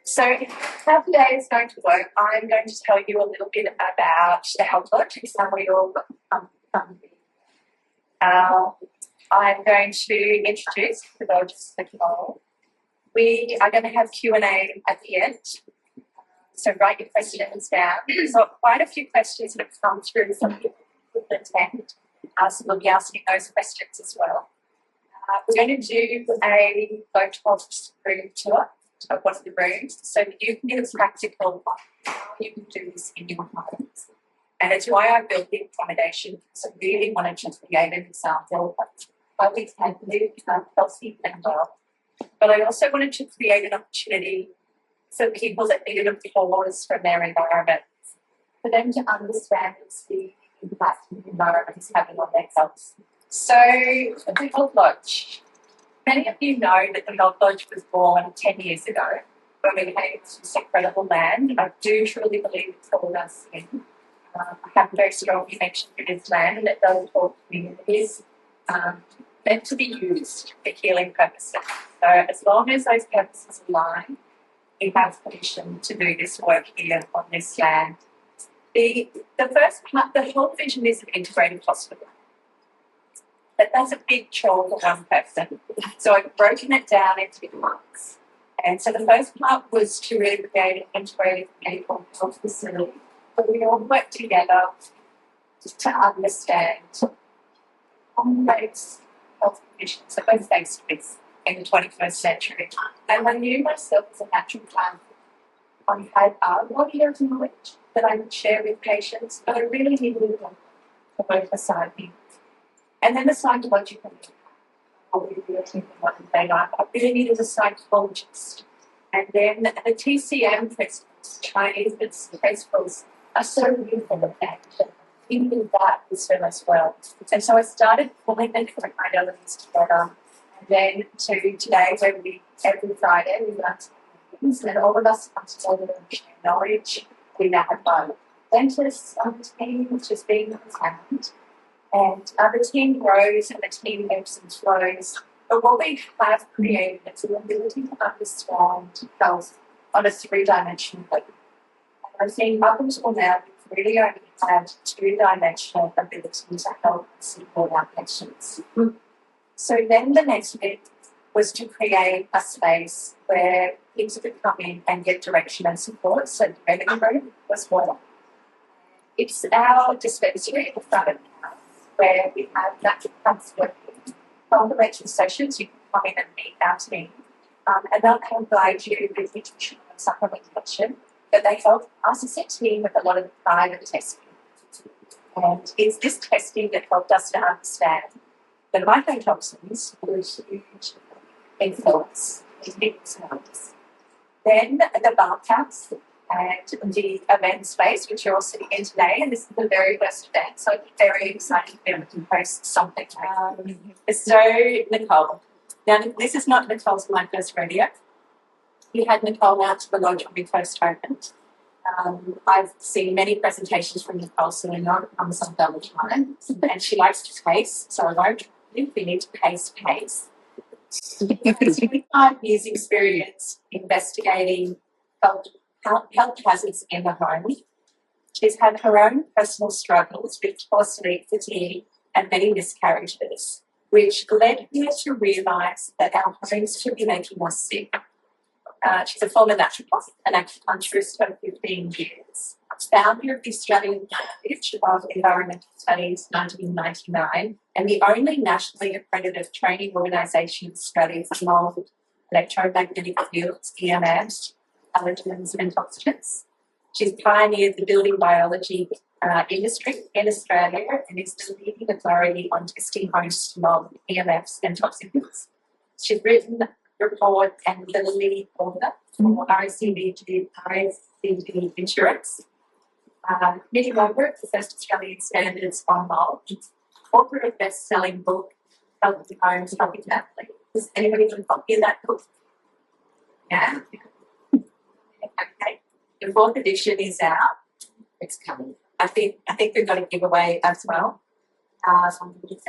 So how today is going to work, I'm going to tell you a little bit about the health lodge and how we all come. I'm going to introduce the lodge's Nicole. We are going to have Q&A at the end. So write your questions down. So quite a few questions that have come through from people who attend. So we'll be asking those questions as well. We're going to do a Botox room tour of one of the rooms so that you can get a practical how you can do this in your homes. And it's why I built the accommodation. So I really wanted to create an example of how we can live healthy and well. But I also wanted to create an opportunity for people that needed a pause from their environment, for them to understand and see the impact the environment is having on their health. So, the Health Lodge. Many of you know that the Health Lodge was born 10 years ago when we came to this incredible land. I do truly believe it's called us in. I have a very strong connection to this land, and it does talk to me. It is meant to be used for healing purposes. So as long as those purposes align, we have permission to do this work here on this land. The first part, the whole vision is an integrated hospital. But that's a big chore for one person. So I've broken it down into parts. And so the first part was to really create an integrated medical health facility where we all work together to understand complex health conditions that we're faced with in the 21st century. And I knew myself as a natural plant. I had a lot of knowledge that I would share with patients, but I really needed them to work beside me. And then the psychological I really needed a psychologist. And then the TCM principles, Chinese principles, are so beautiful of that. Even that was so as well. And so I started pulling the different modalities together. And then to today, where we every Friday we run meetings, and all of us come together and share knowledge. We now have both dentists on the team, which has been planned. And the team grows and the team ebbs and flows. But what we have created is the ability to understand health on a three-dimensional level. And I think up until now, we've really only had two-dimensional ability to help and support our patients. So then the next bit was to create a space where people could come in and get direction and support. So the medical room was one. It's our dispensary at the front of the house, where we have naturopaths working consultation sessions. You can come in and meet our team, and they'll help guide you with nutrition and supplementation. But they help us as a team with a lot of the private testing. And it's this testing that helped us to understand that mycotoxins were huge influence in people's health. Then the Bathhouse and the event space, which you're all sitting in today, and this is the very first event, so it's very exciting to be able to post something. So, Nicole. Now, this is not Nicole's my first rodeo. We had Nicole out to the lodge when we first opened. I've seen many presentations from Nicole, so I know it comes on double time, and she likes to taste, so I won't we need to pace. 25 years experience investigating health hazards in the home. She's had her own personal struggles with poor sleep, fatigue, and many miscarriages, which led her to realise that our homes should be making us sick. She's a former naturopath and acupuncturist for 15 years. Founder of the Australian College of Environmental Studies 1999, and the only nationally accredited training organisation in Australia for mould, electromagnetic fields, EMFs, allergens and toxins. She's pioneered the building biology industry in Australia and is the leading authority on testing homes to mould, EMFs and toxins. She's written report and the lead author for RACVG insurance. Committee member of the first Australian Standards on Mould, author of best-selling book, Healthy Homes, Healthy Family. Does anybody want a copy of that book? Yeah. Okay. The fourth edition is out. It's coming. I think we've got a giveaway as well. A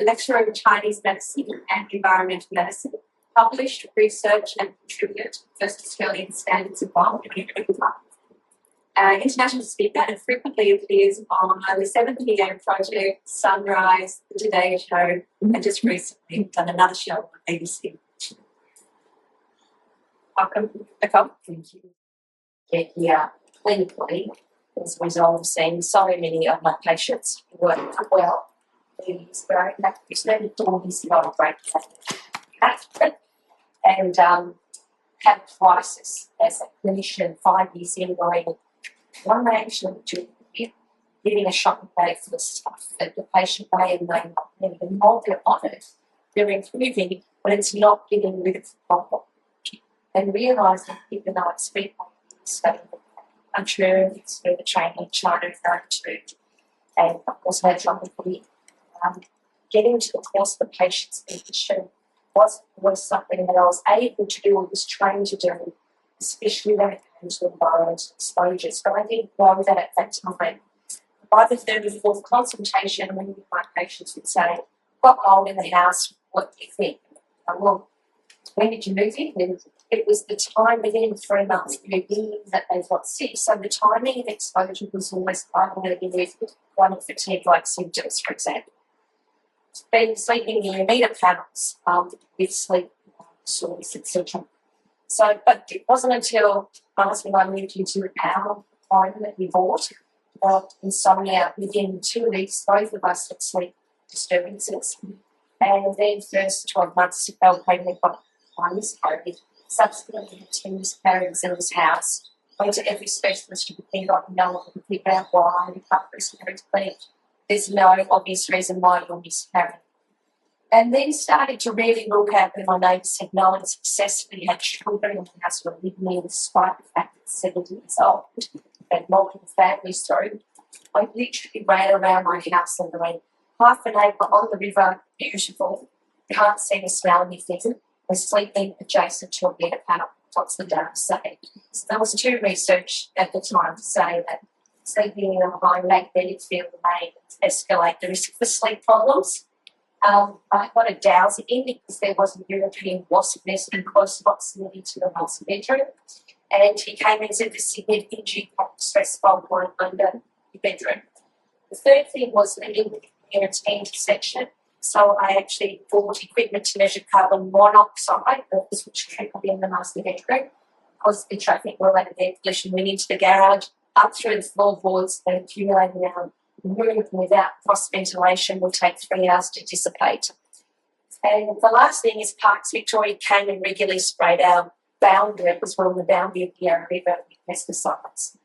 lecturer of Chinese medicine and environmental medicine, published research and contributor to First Australian Standards of Biochemistry. International speaker and frequently appears on the 7 p.m. Project, Sunrise, The Today Show, and just recently done another show on ABC. Welcome, Nicole. Thank you. Yeah, clinically, as a result of seeing so many of my patients work well, it's very active, all this not a great and had a crisis as a clinician 5 years in going, what am I actually doing here? Giving a shopping bag for the stuff that the patient may and may not need, and while they're on it, they're improving, but it's not getting rid of the problem. And realising even though it's been studying the country, it's been the training in China and going to, and of course had something for me. Getting to the course of the patient's condition was something that I was able to do or was trained to do, especially when it came to environmental exposures. But I didn't know that at that time. By the third or fourth consultation, many of my patients would say, got mould in the house, what do you think? Well, when did you move in? And it was the time within 3 months that they got sick. So the timing of exposure was always correlated with chronic fatigue-like symptoms, for example. Been sleeping in meter panels with sleep disorders, etc. So, but it wasn't until my husband and I moved into our home that we bought, insomnia within 2 weeks, both of us had sleep disturbances. And then first 12 months, I fell pregnant by miscarriage. Subsequently, had 10 miscarriages in this house. Went to every specialist to be got no one could figure out why we cut miscarriage clinic. There's no obvious reason why you're miscarrying. And then started to really look at when my neighbours had no one successfully had children in the house were living there despite the fact that 70 years old and multiple families through. I literally ran around my house and went, half an acre on the river, beautiful, can't see or smell anything. We're sleeping adjacent to a meter panel. What's the data say? So there was 2 research at the time to say that sleeping in a high magnetic field may escalate the risk for sleep problems. I got a dowser in because there was a European wasp nest in close proximity to the master bedroom. And he came in and said the significant stress fault line under the bedroom. The third thing was living near its intersection. So I actually bought equipment to measure carbon monoxide, which trickled in the master bedroom. Because the traffic related air pollution went into the garage, up through the floorboards and accumulating around the room without cross ventilation will take 3 hours to dissipate. And the last thing is Parks Victoria came and regularly sprayed our boundary, because we're on the boundary of the Yarra River with pesticides.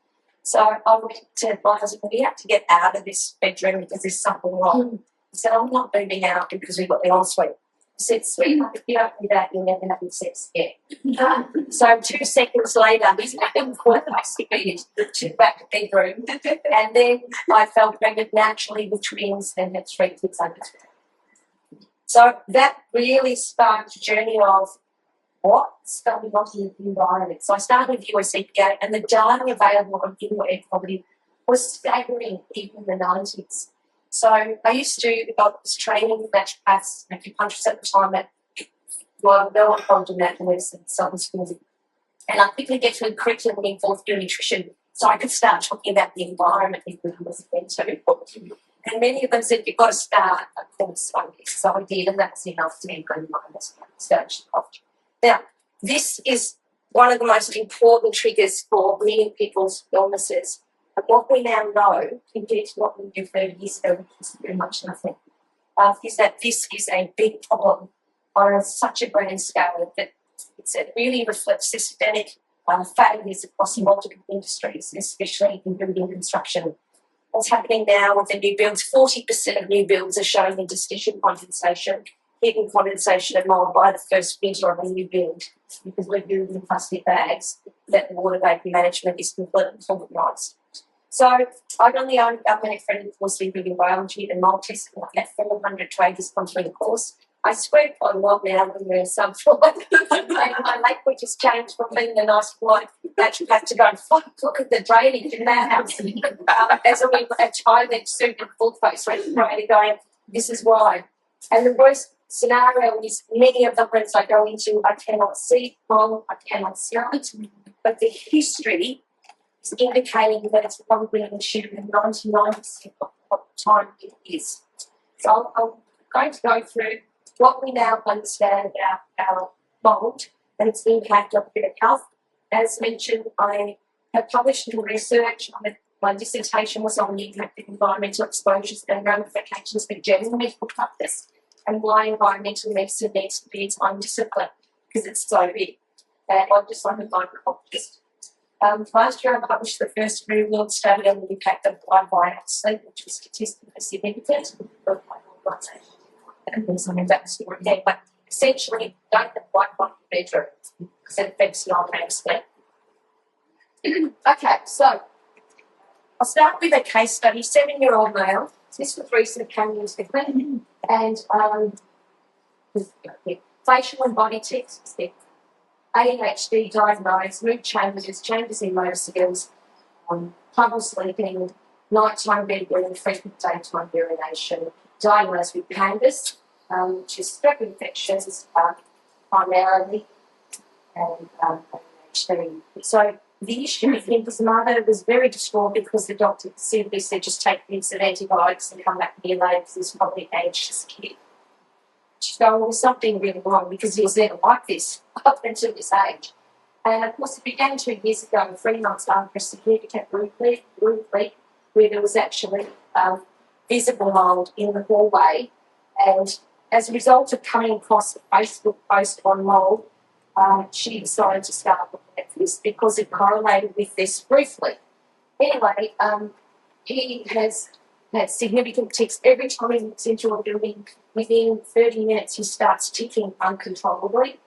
So I went to my husband, we have to get out of this bedroom because there's something wrong. He said, I'm not moving out because we've got the ensuite. I said, sweetheart, if you don't do that, you'll never have sex again. So 2 seconds later, he's having 4 feet to the back bedroom. And then I fell pregnant naturally with twins and had 3 kids under 12. So that really sparked a journey of what's going on in the environment. So I started with US EPA, and the data available on indoor air quality was staggering even in the 90s. So I was training with naturopaths and acupuncturists at the time that no one called them natural medicine, Southern schools. And I quickly get to a curriculum involved in nutrition so I could start talking about the environment people was into. And many of them said, you've got to start a course on this. So I did, and that's enough to enter in my stage. Now, this is one of the most important triggers for many people's illnesses. And what we now know, compared to what we knew 30 years ago, which is pretty much nothing, is that this is a big problem on such a grand scale that it really reflects systemic failures across multiple industries, especially in building construction. What's happening now with the new builds, 40% of new builds are showing interstitial condensation, hidden condensation and mould by the first winter of a new build, because we're building plastic bags that the water vapour management is completely organised. So I run the own government-accredited course in building biology and mould testing. I had 400 traders come through the course. I swear quite a lot now when we're subfloor. And my language has changed from being a nice polite naturopath to go and look at the drainage in that house. As a child, suit and full face, ready going, this is why. And the worst scenario is many of the rooms I go into, I cannot see mold, I cannot smell it, but the history is indicating that it's probably an issue in 99% of the time it is. So I'm going to go through what we now understand about our mould and its impact on human health. As mentioned, I have published in research. My dissertation was on the impact of environmental exposures and ramifications for general medical practice, and why environmental medicine needs to be its own discipline because it's so big. And I'm just like a microbiologist. Last year, I published the first real-world study on the impact of blind sleep, which was statistically significant. And there's some backstory there, but essentially, don't have Wi-Fi in your bedroom because it affects your REM sleep. Okay, so I'll start with a case study. 7-year-old male. This was recently coming into the clinic, and facial and body tics, ADHD diagnosed, mood changes, changes in motor skills, trouble sleeping, nighttime bedwetting, frequent daytime urination, diagnosed with PANDAS, which is strep infections primarily, and ADHD. So the issue with him, his mother was very distraught because the doctor simply said just take these antibiotics and come back a year later because he's probably an anxious kid. She's going, well, there's something really wrong because he was never like this up until this age. And of course, it began 2 years ago, 3 months after a significant roof leak, where there was actually visible mould in the hallway. And as a result of coming across a Facebook post on mould, she decided to start looking at this because it correlated with this briefly. Anyway, he has had significant tics. Every time he looks into a building, within 30 minutes he starts ticking uncontrollably.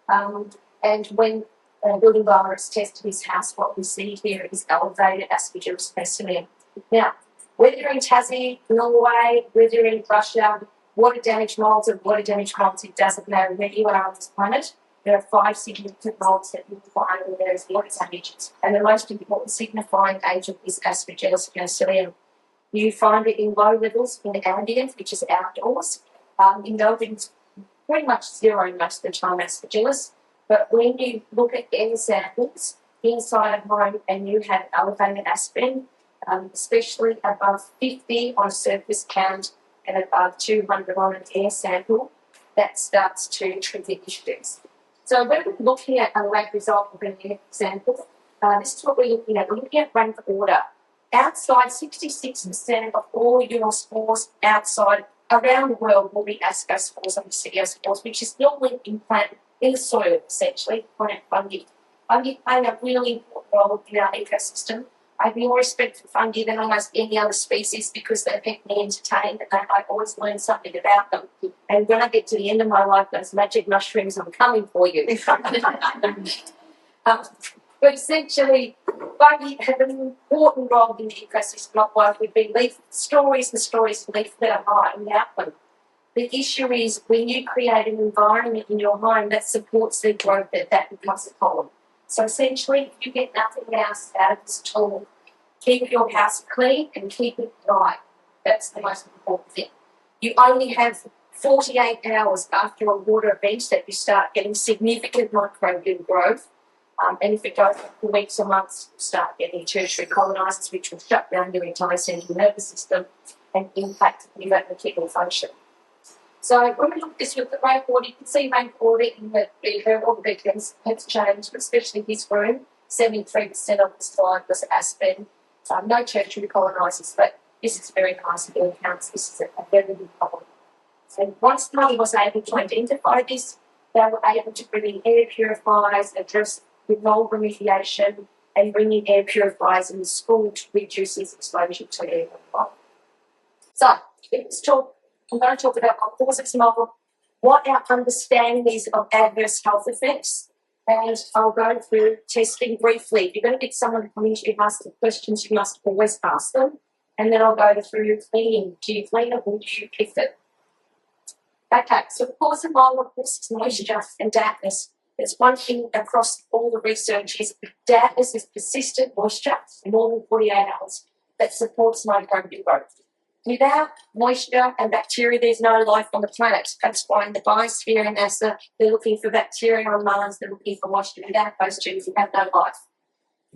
And when a building virus tested his house, what we see here is elevated aspergillus specimen. Now, whether you're in Tassie, Norway, whether you're in Russia, water damage molds, it doesn't matter where you are on this planet. There are 5 significant molds that you will find when there is water damage. And the most important signifying agent is Aspergillus penicillium. You find it in low levels in ambient, which is outdoors. In Melbourne, it's pretty much zero most of the time, Aspergillus. But when you look at air samples inside a home and you have elevated aspirin, especially above 50 on a surface count and above 200 on an air sample, that starts to trigger issues. So when we're looking at a lab result of an air sample, this is what we're looking at. We're looking at rank order. Outside, 66% of all your spores outside around the world will be ascospores and basidiospores, which is normally implanted in the soil, essentially, plant fungi. Fungi play a really important role in our ecosystem. I have more respect for fungi than almost any other species because they keep me entertained and I always learn something about them. And when I get to the end of my life, those magic mushrooms, I'm coming for you. But essentially, fungi have an important role in the ecosystem of life. We've been stories of leaf that are high in the outland. The issue is when you create an environment in your home that supports their growth, that becomes a problem. So essentially, if you get nothing else out of this tool, keep your house clean and keep it dry. That's the most important thing. You only have 48 hours after a water event that you start getting significant microbial growth. And if it goes for weeks or months, you start getting tertiary colonisers, which will shut down your entire central nervous system and impact your kidney function. So when we look at this with the rainwater, you can see rainwater in the herbal victims has changed, especially this room. 73% of the slide was aspirin. No tertiary colonisers, but this is very nice in accounts. This is a very big problem. And once the mother was able to identify this, they were able to bring in air purifiers, address with mould remediation, and bring in air purifiers in the school to reduce its exposure to air mold. So I'm going to talk about what causes mold, what our understanding is of adverse health effects, and I'll go through testing briefly. If you're going to get someone to come into you ask the questions, you must always ask them, and then I'll go through cleaning. Do you clean it or do you pick it? Okay, so the cause of mold, of course, is moisture and dampness. There's one thing across all the research is dampness is persistent moisture for more than 48 hours that supports microbial growth. Without moisture and bacteria, there's no life on the planet. That's why in the biosphere and NASA, they're looking for bacteria on Mars, they're looking for moisture. Without those two, you have no life.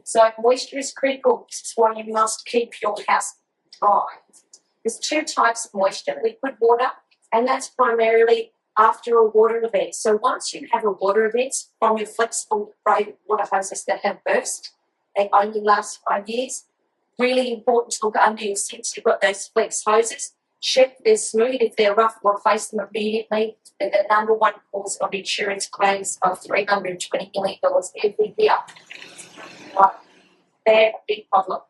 So moisture is critical. This is why you must keep your house dry. There's two types of moisture, liquid water, and that's primarily after a water event. So once you have a water event from your flexible water hoses that have burst, they only last 5 years. Really important to look under your sinks. You've got those flex hoses. Check they're smooth. If they're rough, replace them immediately. They're the number one cause of insurance claims of $320 million every year. They're a big problem.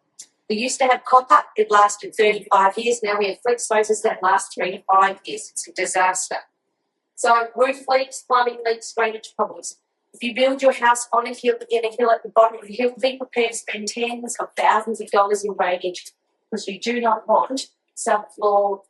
We used to have copper. It lasted 35 years. Now we have flex hoses that last 3 to 5 years. It's a disaster. So roof leaks, plumbing leaks, drainage problems. If you build your house on a hill, in a hill at the bottom of the hill, be prepared to spend tens of thousands of dollars in drainage because you do not want subfloor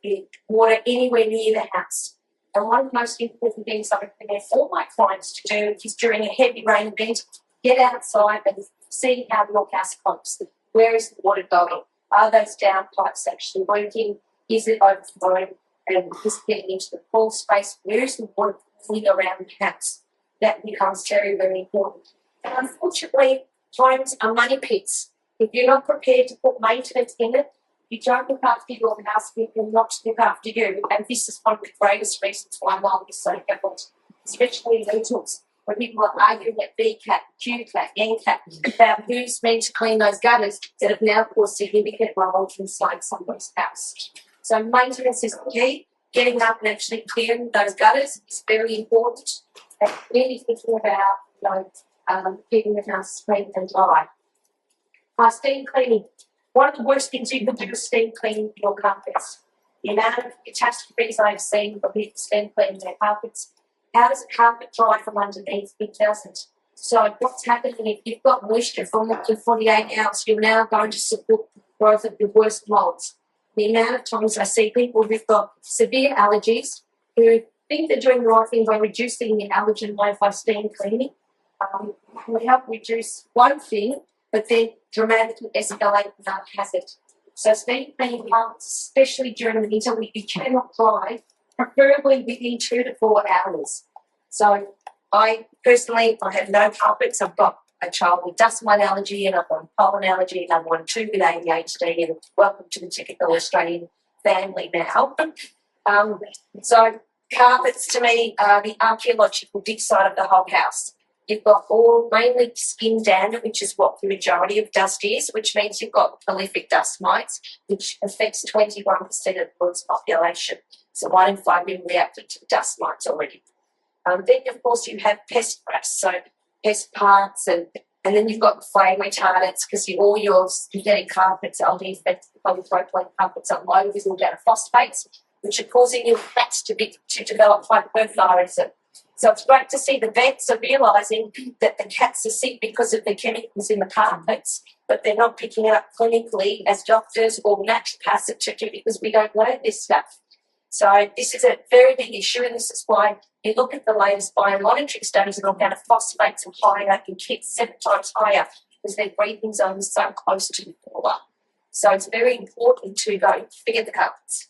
water anywhere near the house. And one of the most important things I recommend all my clients to do is during a heavy rain event, get outside and see how your house pumps. Where is the water going? Are those downpipes actually working? Is it overflowing and just getting into the crawl space? Where is the water flowing around the house? That becomes very, very important. And unfortunately, homes are money pits. If you're not prepared to put maintenance in it, you don't look after your house, people not to look after you. And this is one of the greatest reasons why mine is so difficult, especially rentals, where people are arguing at BCAT, QCAT, NCAT about who's meant to clean those gutters that have now caused significant mold inside someone's house. So maintenance is key. Getting up and actually clearing those gutters is very important. And really thinking about, keeping the house clean and dry. Steam cleaning. One of the worst things you can do is steam clean your carpets. The amount of catastrophes I've seen from people steam cleaning their carpets. How does a carpet dry from underneath? It doesn't. So what's happening if you've got moisture for more than 48 hours, you're now going to support the growth of the worst molds. The amount of times I see people who've got severe allergies who think they're doing the right thing by reducing the allergen load by steam cleaning. Will help reduce one thing, but then dramatically escalate another hazard. So steam cleaning helps, especially during the winter when you cannot dry, preferably within 2 to 4 hours. So I have no carpets. I've got a child with dust mite allergy and I've got a pollen allergy and I've got 2 with ADHD, and welcome to the typical Australian family now. So carpets to me are the archaeological dig site of the whole house. You've got all mainly skin dander, which is what the majority of dust is, which means you've got prolific dust mites, which affects 21% of the world's population. So 1 in 5 people reacted to dust mites already. Then, of course, you have pest grass, so pest parts, and then you've got flame retardants because all your synthetic carpets are polypropylene carpets are low with organophosphates, which are causing your rats to develop hypothyroidism. So it's great to see the vets are realising that the cats are sick because of the chemicals in the carpets, but they're not picking it up clinically as doctors or naturopaths because we don't learn this stuff. So this is a very big issue, and this is why you look at the latest biomonitoring studies and organophosphates are higher in kids 7 times higher because their breathing zone is so close to the floor. So it's very important to go figure the carpets.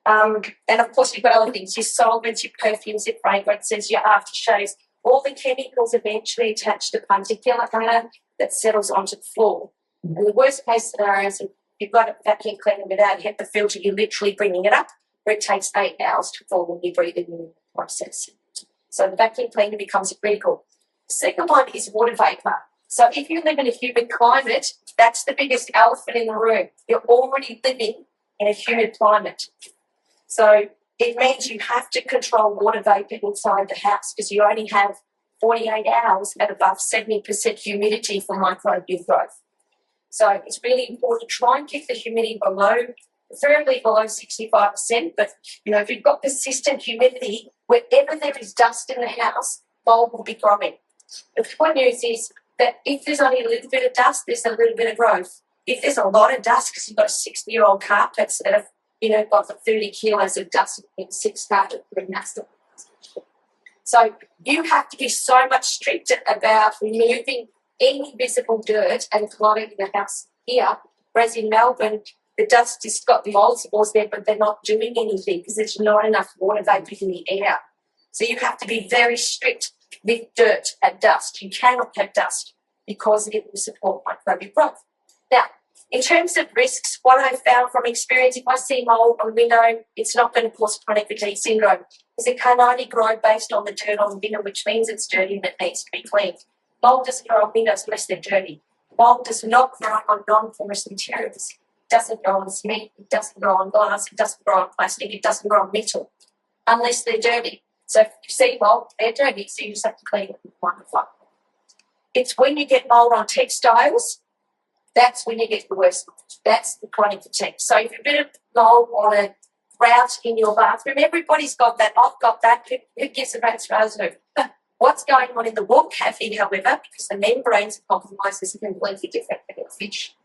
And of course, you've got other things, your solvents, your perfumes, your fragrances, your aftershaves, all the chemicals eventually attach to particulate matter that settles onto the floor. And the worst case scenario is if you've got a vacuum cleaner without you have the filter, you're literally bringing it up, where it takes 8 hours to fall when you breathe it in the process. So the vacuum cleaner becomes critical. The second one is water vapour. So if you live in a humid climate, that's the biggest elephant in the room. You're already living in a humid climate. So it means you have to control water vapour inside the house because you only have 48 hours at above 70% humidity for microbial growth. So it's really important to try and keep the humidity preferably below 65%. But, if you've got persistent humidity, wherever there is dust in the house, mold will be growing. The good news is that if there's only a little bit of dust, there's a little bit of growth. If there's a lot of dust because you've got 60-year-old carpets that have got 30 kilos of dust in 6 carpet master. So you have to be so much stricter about removing any visible dirt and clutter in the house here. Whereas in Melbourne, the dust has got the mold spores there, but they're not doing anything because there's not enough water vapor in the air. So you have to be very strict with dirt and dust. You cannot have dust because it will support microbial growth. Now, in terms of risks, what I've found from experience, if I see mold on a window, it's not going to cause chronic fatigue syndrome because it can only grow based on the dirt on the window, which means it's dirty and it needs to be cleaned. Mold doesn't grow on windows unless they're dirty. Mold does not grow on non-porous materials. It doesn't grow on cement, it doesn't grow on glass, it doesn't grow on plastic, it doesn't grow on metal unless they're dirty. So if you see mold, they're dirty, so you just have to clean it with one fluff. It's when you get mold on textiles, that's when you get the worst mold. That's the chronic fatigue. So if you've got a bit of mold on a grout in your bathroom, everybody's got that. I've got that. Who gives a rat's razor? What's going on in the warm cafe, however, because the membranes are compromised, is completely different than a fish.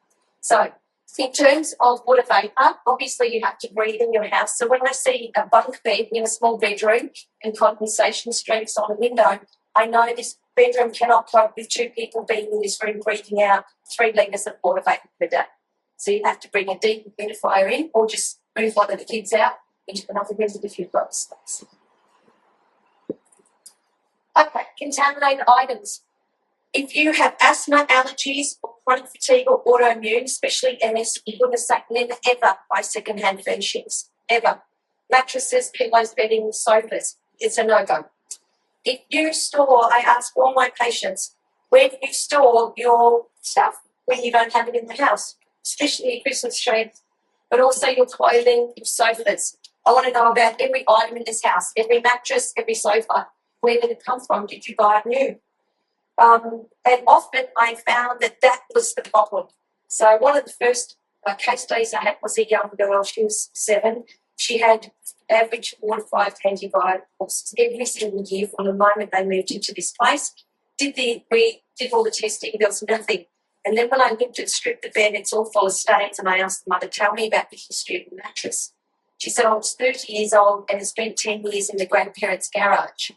So in terms of water vapour, obviously you have to breathe in your house. So when I see a bunk bed in a small bedroom and condensation streaks on a window, I know this bedroom cannot cope with 2 people being in this room breathing out 3 litres of water vapour per day. So you have to bring a dehumidifier in or just move one of the kids out into another room if you've got space. Okay, contaminated items. If you have asthma, allergies, or chronic fatigue or autoimmune, especially MS, for goodness sake, never ever buy second-hand furnishings, ever. Mattresses, pillows, bedding, sofas, it's a no-go. If you store, I ask all my patients, where do you store your stuff when you don't have it in the house, especially your Christmas tree, but also your clothing, your sofas. I want to know about every item in this house, every mattress, every sofa. Where did it come from? Did you buy it new? And often I found that was the problem. So one of the first case studies I had was a young girl. She was 7. She had average 4 to 5 antibiotics every single year from the moment they moved into this place. We did all the testing. There was nothing. And then when I looked at stripped the bed, it's all full of stains, and I asked the mother, tell me about the history of the mattress. She said, I was 30 years old and had spent 10 years in the grandparents' garage.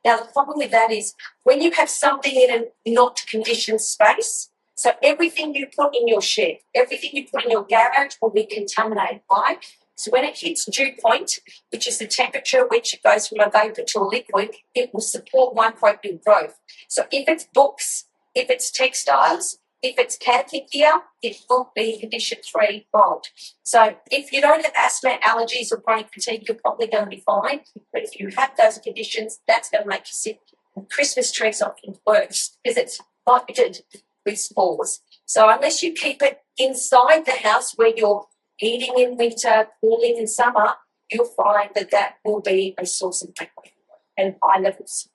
Now, the problem with that is when you have something in a not conditioned space, so everything you put in your shed, everything you put in your garage will be contaminated. Why? So when it hits dew point, which is the temperature at which it goes from a vapour to a liquid, it will support microbial growth. So if it's books, if it's textiles, if it's camping gear, it will be condition-free mold. So if you don't have asthma, allergies or chronic fatigue, you're probably going to be fine. But if you have those conditions, that's going to make you sick. And Christmas trees often worse because it's loaded with spores. So unless you keep it inside the house where you're heating in winter, cooling in summer, you'll find that will be a source of microbial and high levels.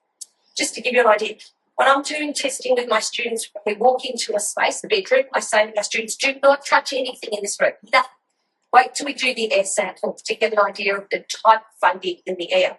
Just to give you an idea, when I'm doing testing with my students, when we walk into a space, the bedroom, I say to my students, do not touch anything in this room. Nothing. Wait till we do the air sample to get an idea of the type of fungi in the air.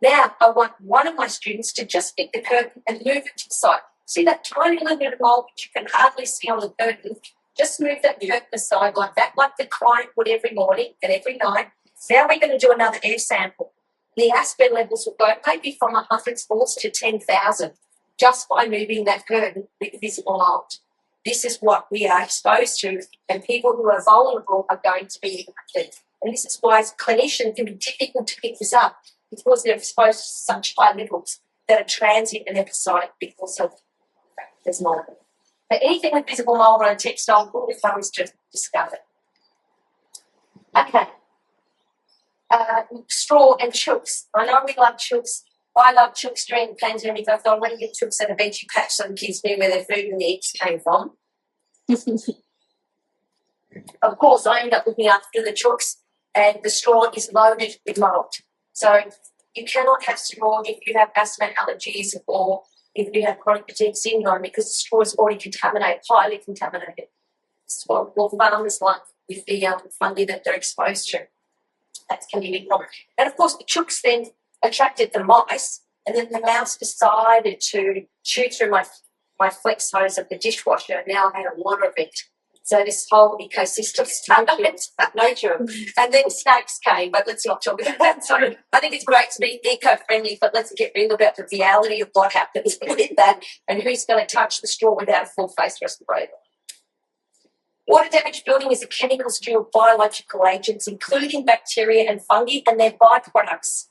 Now, I want one of my students to just pick the curtain and move it to the side. See that tiny little bit of mold which you can hardly see on the curtain? Just move that curtain aside like that, like the client would every morning and every night. Now we're going to do another air sample. The aspen levels will go maybe from 100 spores to 10,000. Just by moving that curtain with visible mold. This is what we are exposed to, and people who are vulnerable are going to be impacted. And this is why as a clinician it can be difficult to pick this up because they're exposed to such high levels that are transient and episodic because of there's mold. But anything with visible mold on a textile, all we've done is just discover. Okay. Straw and chooks. I know we love chooks. I love chooks during the pandemic. I thought, I'm going to get chooks at a veggie patch so the kids knew where their food and the eggs came from. Of course, I end up looking after the chooks, and the straw is loaded with mold. So you cannot have straw if you have asthma, allergies, or if you have chronic fatigue syndrome because the straw is already contaminated, highly contaminated. This is what farmers like with the fungi that they're exposed to. That can be a big problem. And, of course, the chooks then attracted the mice, and then the mouse decided to chew through my flex hose of the dishwasher. Now I had a lot of it. So this whole ecosystem started, no germ. And then snakes came, but let's not talk about that. So I think it's great to be eco-friendly, but let's get real about the reality of what happens with that and who's going to touch the straw without a full face respirator. Water damage building is a chemical stream of biological agents, including bacteria and fungi and their byproducts.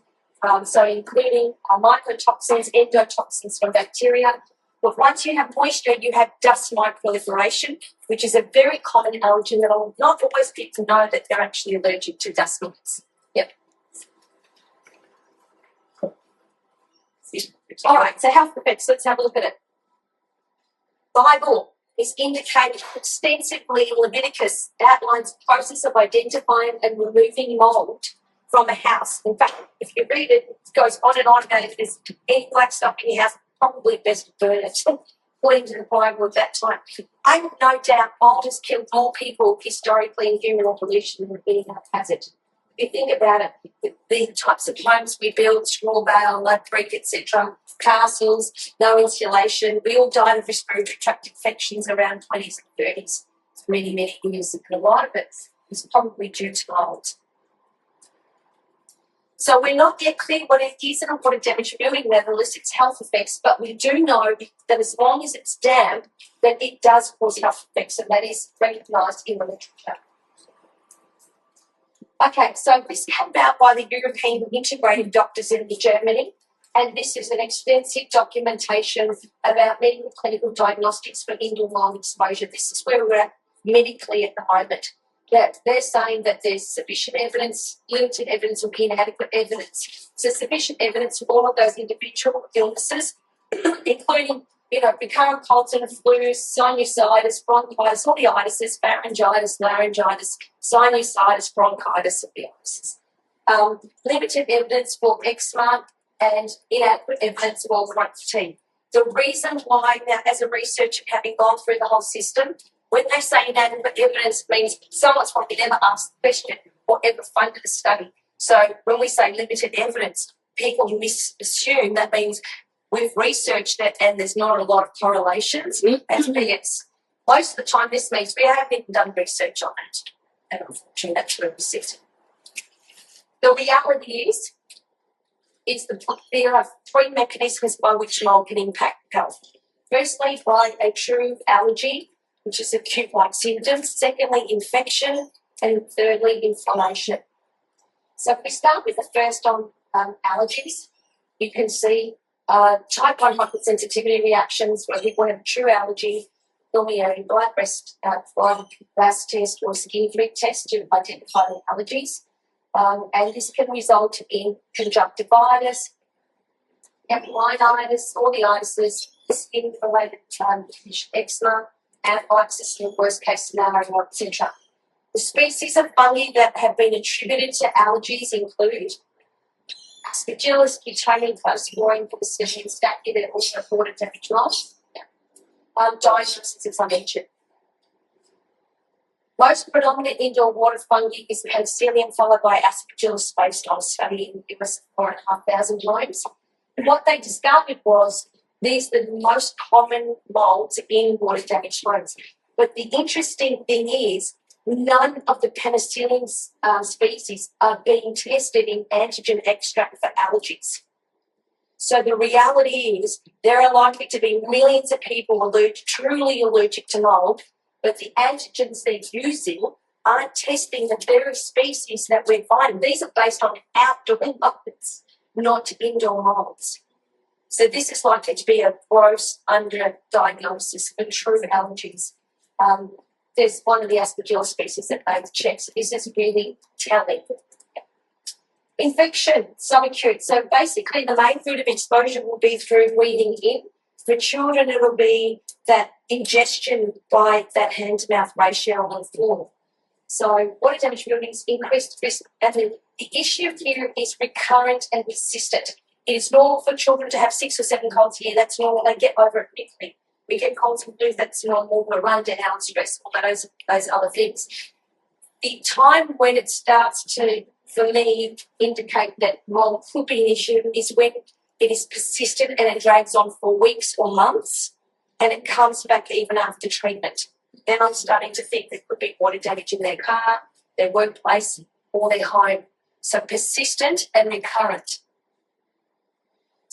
So including mycotoxins, endotoxins from bacteria. But once you have moisture, you have dust mite proliferation, which is a very common allergen that not always people know that they're actually allergic to dust mites. Yep. All right, so health effects, let's have a look at it. Bible is indicated extensively in Leviticus, outlines the process of identifying and removing mould from a house. In fact, if you read it, it goes on and on, and if there's any black stuff in your house, probably best burn it, according to the Bible at that time. I have no doubt mould has killed more people historically in human evolution than any other hazard. If you think about it, the types of homes we build, straw bale, mud brick, etc., castles, no insulation, we all died of respiratory tract infections around 20s and 30s, many, many years ago. A lot of it is probably due to mould. So we're not yet clear what it is and what a damage building, let alone its health effects, but we do know that as long as it's damp, that it does cause health effects, and that is recognised in the literature. Okay, so this came out by the European Integrative Doctors in Germany, and this is an extensive documentation about medical clinical diagnostics for indoor mould exposure. This is where we're at medically at the moment. That they're saying that there's sufficient evidence, limited evidence, or inadequate evidence. So sufficient evidence for all of those individual illnesses, including, recurrent colds and flus, sinusitis, bronchitis, all the itises, pharyngitis, laryngitis, sinusitis, bronchitis, all the itises. Limited evidence for eczema and inadequate evidence for chronic fatigue. The reason why, now as a researcher having gone through the whole system, when they say inadequate evidence means someone's probably never asked the question or ever funded a study. So when we say limited evidence, people assume that means we've researched it and there's not a lot of correlations. And yes, most of the time this means we haven't even done research on it. And unfortunately that's where we sit. The reality is there are three mechanisms by which mould can impact health. Firstly, by a true allergy, which is acute-like symptoms. Secondly, infection. And thirdly, inflammation. So if we start with the first on allergies, you can see type 1 hypersensitivity reactions where people have a true allergy, normally a blood gas test or skin fluid test to identify the allergies. And this can result in conjunctivitis, epididymitis, all the itises, skin-related eczema, anaphylaxis in the worst-case scenario, etc. The species of fungi that have been attributed to allergies include Aspergillus, Butonium, Cladosporium, Penicillium, Stachy, that also reported damage loss. Diagnosis, as I mentioned. Most predominant indoor water fungi is Penicillium, followed by Aspergillus, based on a study in the US of 4,500 times. And what they discovered was these are the most common moulds in water damaged homes. But the interesting thing is none of the penicillium species are being tested in antigen extract for allergies. So the reality is there are likely to be millions of people truly allergic to mould, but the antigens they're using aren't testing the very species that we're finding. These are based on outdoor moulds, not indoor moulds. So this is likely to be a gross underdiagnosis for true allergies. There's one of the Aspergillus species that they've checked. So this is really telling. Infection, subacute. So basically the main route of exposure will be through breathing in. For children, it will be that ingestion by that hand-to-mouth ratio on the floor. So water damage buildings increased risk. And the issue here is recurrent and persistent. It is normal for children to have 6 or 7 colds a year. That's normal. They get over it quickly. We get colds and flus, that's normal. We run down, stress, all those other things. The time when it starts to, for me, indicate that mold could be an issue is when it is persistent and it drags on for weeks or months and it comes back even after treatment. Then I'm starting to think there could be water damage in their car, their workplace, or their home. So persistent and recurrent.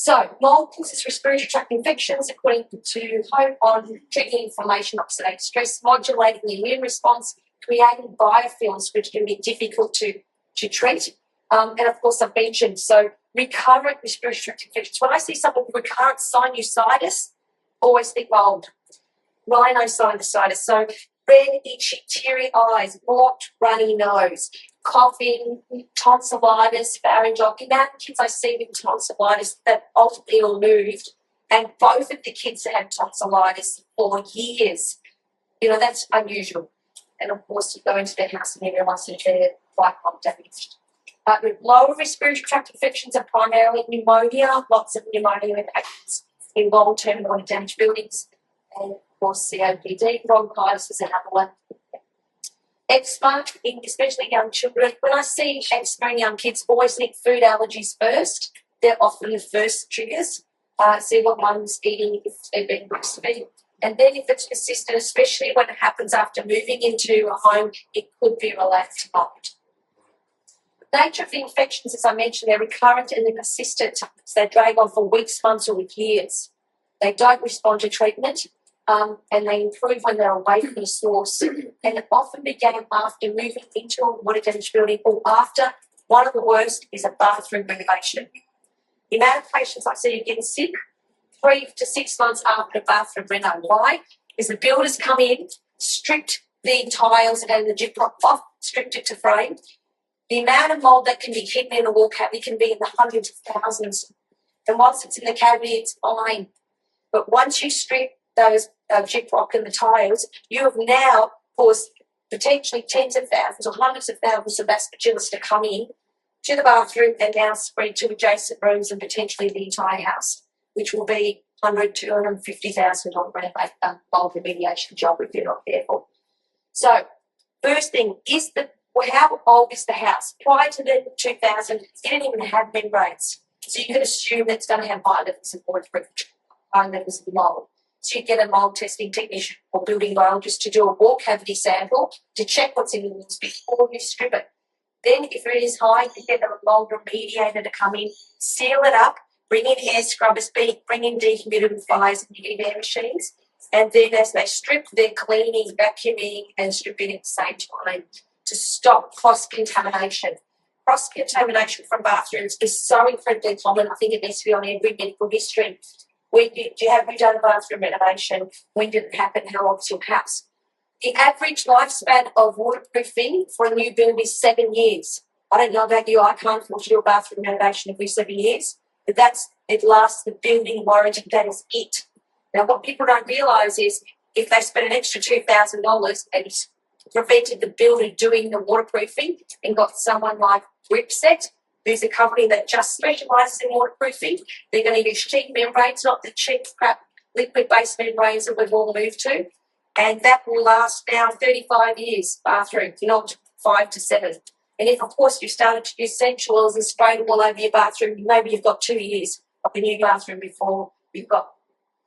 So, mold causes respiratory tract infections, according to Hope, on triggering inflammation, oxidative stress, modulating the immune response, creating biofilms, which can be difficult to treat. And of course, I've mentioned, so recurrent respiratory tract infections. When I see someone with recurrent sinusitis, always think mold. Rhinosinusitis, so red, itchy, teary eyes, blocked, runny nose, coughing, tonsillitis, pharyngeal. The amount of kids I see with tonsillitis that ultimately all moved, and both of the kids had tonsillitis for years. You know, that's unusual. And of course, you go into their house and everyone's in their quite damaged. With lower respiratory tract infections are primarily pneumonia, lots of pneumonia infections in long-term water damaged buildings, and of course COPD, bronchitis is another one. Eczema, in especially young children. When I see eczema in young kids, always think food allergies first. They're often the first triggers. See what one's eating if they've been breastfeeding. And then if it's persistent, especially when it happens after moving into a home, it could be related to mold. The nature of the infections, as I mentioned, they're recurrent and they're persistent. So they drag on for weeks, months, or years. They don't respond to treatment, and they improve when they're away from the source. And it often began after moving into a water damaged building or after one of the worst is a bathroom renovation. The amount of patients I see are getting sick 3 to 6 months after a bathroom reno. Why? Is the builders come in, stripped the tiles and the gyprock off, stripped it to frame. The amount of mould that can be hidden in a wall cavity can be in the hundreds of thousands. And once it's in the cavity, it's fine. But once you strip those gyprock and the tiles, you have now caused potentially tens of thousands or hundreds of thousands of aspergillus to come in to the bathroom and now spread to adjacent rooms and potentially the entire house, which will be $100,000 to $250,000 mold remediation job if you're not careful. So, first thing is how old is the house? Prior to the 2000, it didn't even have membranes. So you can assume that it's going to have high levels of water, high levels of mold. So you get a mold testing technician or building biologist to do a wall cavity sample to check what's in the walls before you strip it. Then if it is high, you get a mold remediator to come in, seal it up, bring in air scrubbers, bring in dehumidifiers and air machines, and then as they strip, they're cleaning, vacuuming and stripping at the same time to stop cross-contamination. Cross-contamination from bathrooms is so incredibly common. I think it needs to be on every medical history. Have you done a bathroom renovation? When did it happen? How old's your house? The average lifespan of waterproofing for a new build is 7 years. I don't know about you, I can't afford to do a bathroom renovation every 7 years, but it lasts the building warranty, that is it. Now, what people don't realise is if they spend an extra $2,000 and it's prevented the builder doing the waterproofing and got someone like Ripset, who's a company that just specialises in waterproofing, they're going to use cheap membranes, not the cheap crap liquid-based membranes that we've all moved to, and that will last now 35 years, bathroom, not 5 to 7. And if, of course, you started to use essential oils and sprayed them all over your bathroom, maybe you've got 2 years of a new bathroom before you've got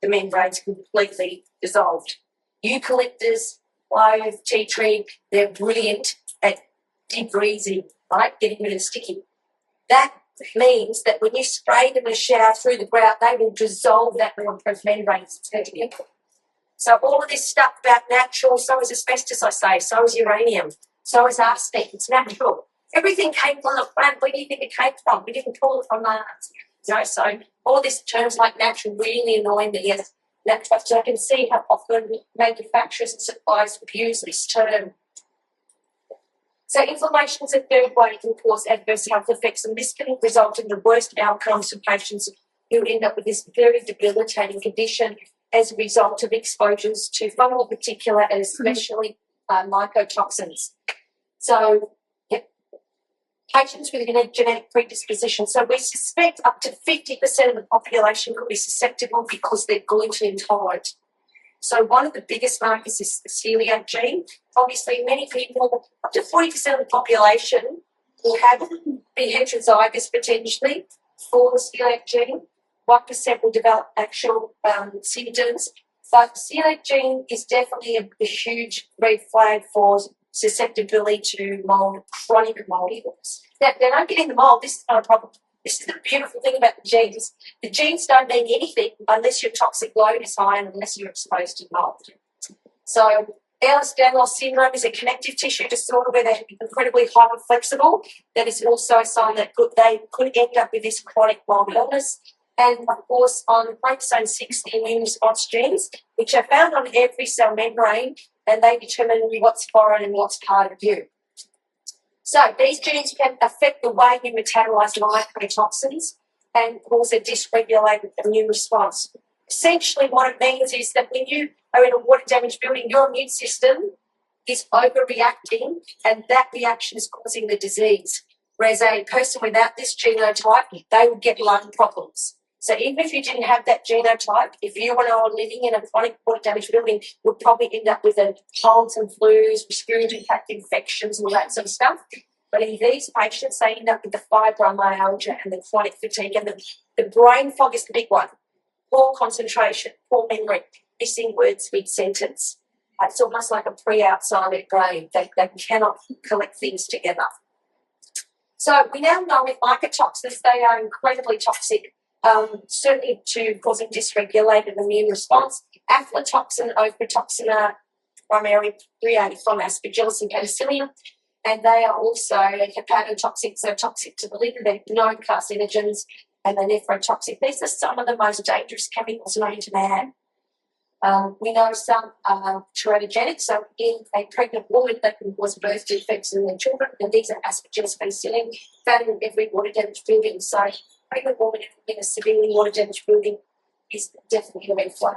the membranes completely dissolved. Eucalyptus, clove, tea tree, they're brilliant at degreasing, right, getting rid of sticky. That means that when you spray them in a shower through the grout, they will dissolve that waterproof membrane. It's going to be important. So all of this stuff about natural, so is asbestos, I say, so is uranium, so is arsenic. It's natural. Everything came from the plant. Where do you think it came from? We didn't pull it from Mars. So all these terms like natural really annoy me. Yes, so I can see how often manufacturers and suppliers abuse this term. So inflammation is a third way it can cause adverse health effects, and this can result in the worst outcomes for patients who end up with this very debilitating condition as a result of exposures to fungal particulate and especially mycotoxins. So patients with a genetic predisposition. So we suspect up to 50% of the population could be susceptible because they're gluten intolerant. So one of the biggest markers is the celiac gene. Obviously, many people, up to 40% of the population, will be heterozygous potentially for the celiac gene. 1% will develop actual symptoms. But the celiac gene is definitely a huge red flag for susceptibility to mold, chronic mold illness. Now, they're not getting the mold. This is not a problem. This is the beautiful thing about the genes. The genes don't mean anything unless your toxic load is high and unless you're exposed to mold. So Ehlers-Danlos syndrome is a connective tissue disorder where they're incredibly hyperflexible. That is also a sign that they could end up with this chronic mold illness. And, of course, on chromosome 6, the immune response genes, which are found on every cell membrane, and they determine what's foreign and what's part of you. So these genes can affect the way you metabolize mycotoxins and cause a dysregulated immune response. Essentially what it means is that when you are in a water-damaged building, your immune system is overreacting and that reaction is causing the disease. Whereas a person without this genotype, they would get lung problems. So even if you didn't have that genotype, if you were living in a chronic water-damaged building, you would probably end up with colds and flus, respiratory tract infections, all that sort of stuff. But in these patients, they end up with the fibromyalgia and the chronic fatigue. And the brain fog is the big one. Poor concentration, poor memory, missing words mid-sentence. It's almost like a pre-Alzheimer's brain. They cannot collect things together. So we now know with mycotoxins, they are incredibly toxic, certainly to causing dysregulated immune response. Aflatoxin, ochratoxin are primarily created from Aspergillus and Penicillium, and they are also hepatotoxic, so toxic to the liver. They're known carcinogens, and they're nephrotoxic. These are some of the most dangerous chemicals known to man. We know some are teratogenic, so in a pregnant woman that can cause birth defects in their children, and these are Aspergillus penicillium, found in every water-damaged building. So a pregnant woman in a severely water-damaged building is definitely a red flag.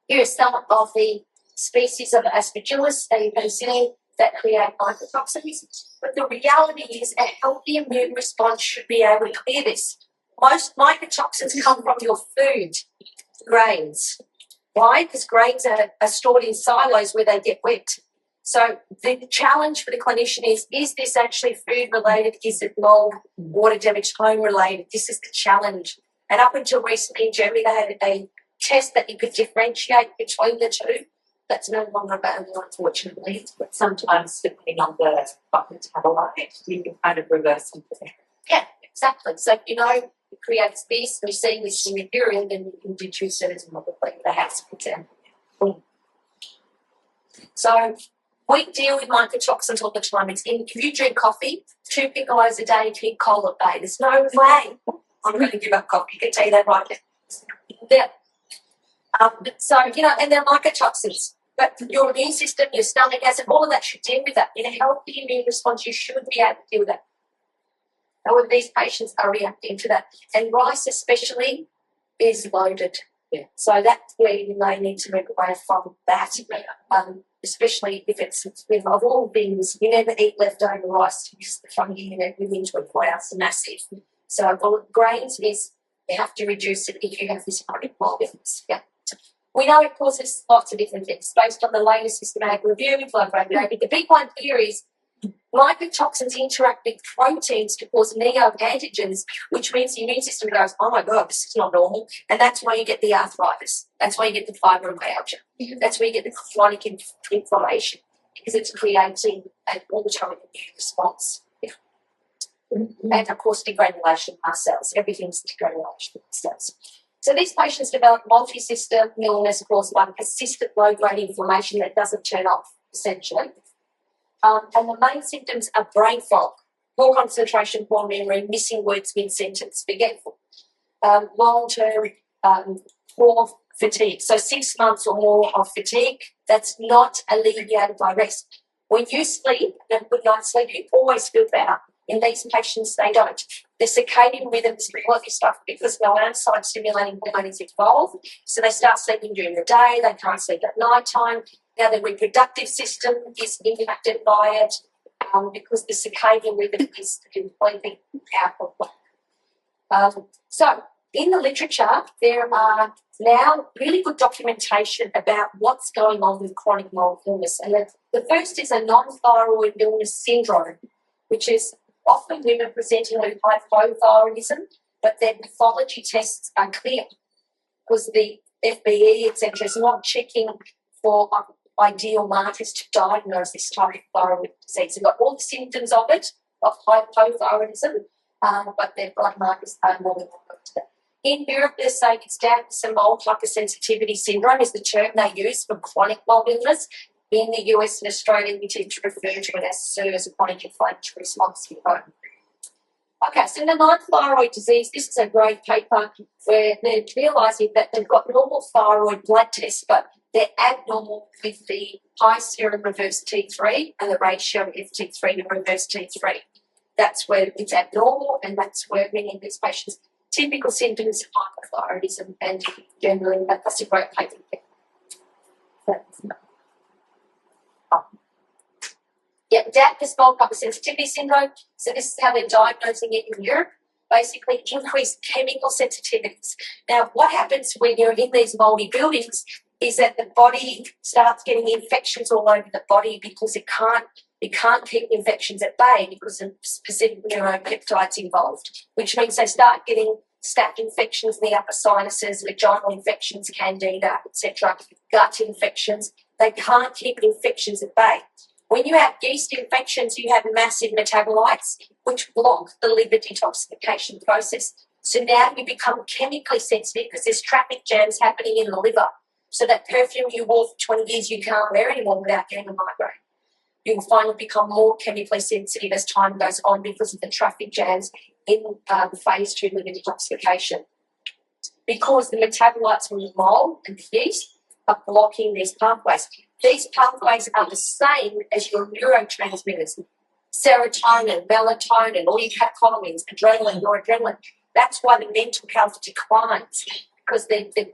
Here are some of the species of Aspergillus and penicillium that create mycotoxins. But the reality is a healthy immune response should be able to clear this. Most mycotoxins come from your food, grains. Why? Because grains are stored in silos where they get wet. So the challenge for the clinician is this actually food related? Is it mold, water damage, home related? This is the challenge. And up until recently in Germany, they had a test that you could differentiate between the two. That's no longer available, unfortunately. But sometimes, depending on the metabolite, you can kind of reverse it. Yeah, exactly. So, it creates this, we're seeing this in the urine, and you can deduce it as probably the house, for example. So, we deal with mycotoxins all the time. If you drink coffee, 2 piccolos a day, drink cola a day. There's no way I'm going to give up coffee. I can tell you that right now. Yeah. And they're mycotoxins. But your immune system, your stomach acid, all of that should deal with that. In a healthy immune response, you should be able to deal with that. All of these patients are reacting to that. And rice especially is loaded. Yeah. So that's where you may need to move away from that, especially if it's, of all things, you never eat leftover rice because the fungi within 24 hours are massive. So grains is, you have to reduce it if you have this chronic mold illness. Yeah. We know it causes lots of different things based on the latest systematic review, blood-brain barrier. The big one here is mycotoxins interact with proteins to cause neoantigens, which means the immune system goes, oh my God, this is not normal. And that's why you get the arthritis. That's why you get the fibromyalgia. That's where you get the chronic inflammation, because it's creating an autoimmune response. Yeah. And, of course, degranulation of mast cells. Everything's degranulation of mast cells. So these patients develop multi-system illness caused by persistent low-grade inflammation that doesn't turn off, essentially. And the main symptoms are brain fog, poor concentration, poor memory, missing words mid-sentence, forgetful, long-term poor fatigue. So 6 months or more of fatigue, that's not alleviated by rest. When you sleep, and a good night's sleep, you always feel better. In these patients, they don't. The circadian rhythms, all of this stuff, because melanocyte stimulating hormone is involved, so they start sleeping during the day, they can't sleep at night time. Now, the reproductive system is impacted by it because the circadian rhythm is completely out of whack. So, in the literature, there are now really good documentation about what's going on with chronic mold illness. And the first is a non-thyroid illness syndrome, which is often women presenting with hypothyroidism, but their pathology tests are clear because the FBE, etc., is not checking for ideal markers to diagnose this type of thyroid disease. You've got all the symptoms of it, of hypothyroidism, but their blood markers are more than that. In Europe, they're saying it's dampness and mold hypersensitivity syndrome is the term they use for chronic mold illness. In the US and Australia, we tend to refer to it as SIRS, chronic inflammatory response syndrome. Okay, so the non-thyroid disease, this is a great paper where they're realising that they've got normal thyroid blood tests, but they're abnormal with the high serum reverse T3 and the ratio of FT3 to reverse T3. That's where it's abnormal, and that's where many of these patients typical symptoms of hypothyroidism and generally that's a great paper. Yeah, dampness mold hypersensitivity syndrome. So this is how they're diagnosing it in Europe. Basically, increased chemical sensitivities. Now, what happens when you're in these mouldy buildings is that the body starts getting infections all over the body because it can't keep infections at bay because of specific neuropeptides involved, which means they start getting staph infections in the upper sinuses, vaginal infections, candida, etc., gut infections. They can't keep infections at bay. When you have yeast infections, you have massive metabolites which block the liver detoxification process. So now you become chemically sensitive because there's traffic jams happening in the liver. So that perfume you wore for 20 years you can't wear anymore without getting a migraine. You'll finally become more chemically sensitive as time goes on because of the traffic jams in phase 2 liver detoxification. Because the metabolites from the mold and the yeast are blocking these pathways. These pathways are the same as your neurotransmitters, serotonin, melatonin, all your catecholamines, adrenaline, noradrenaline. That's why the mental health declines because the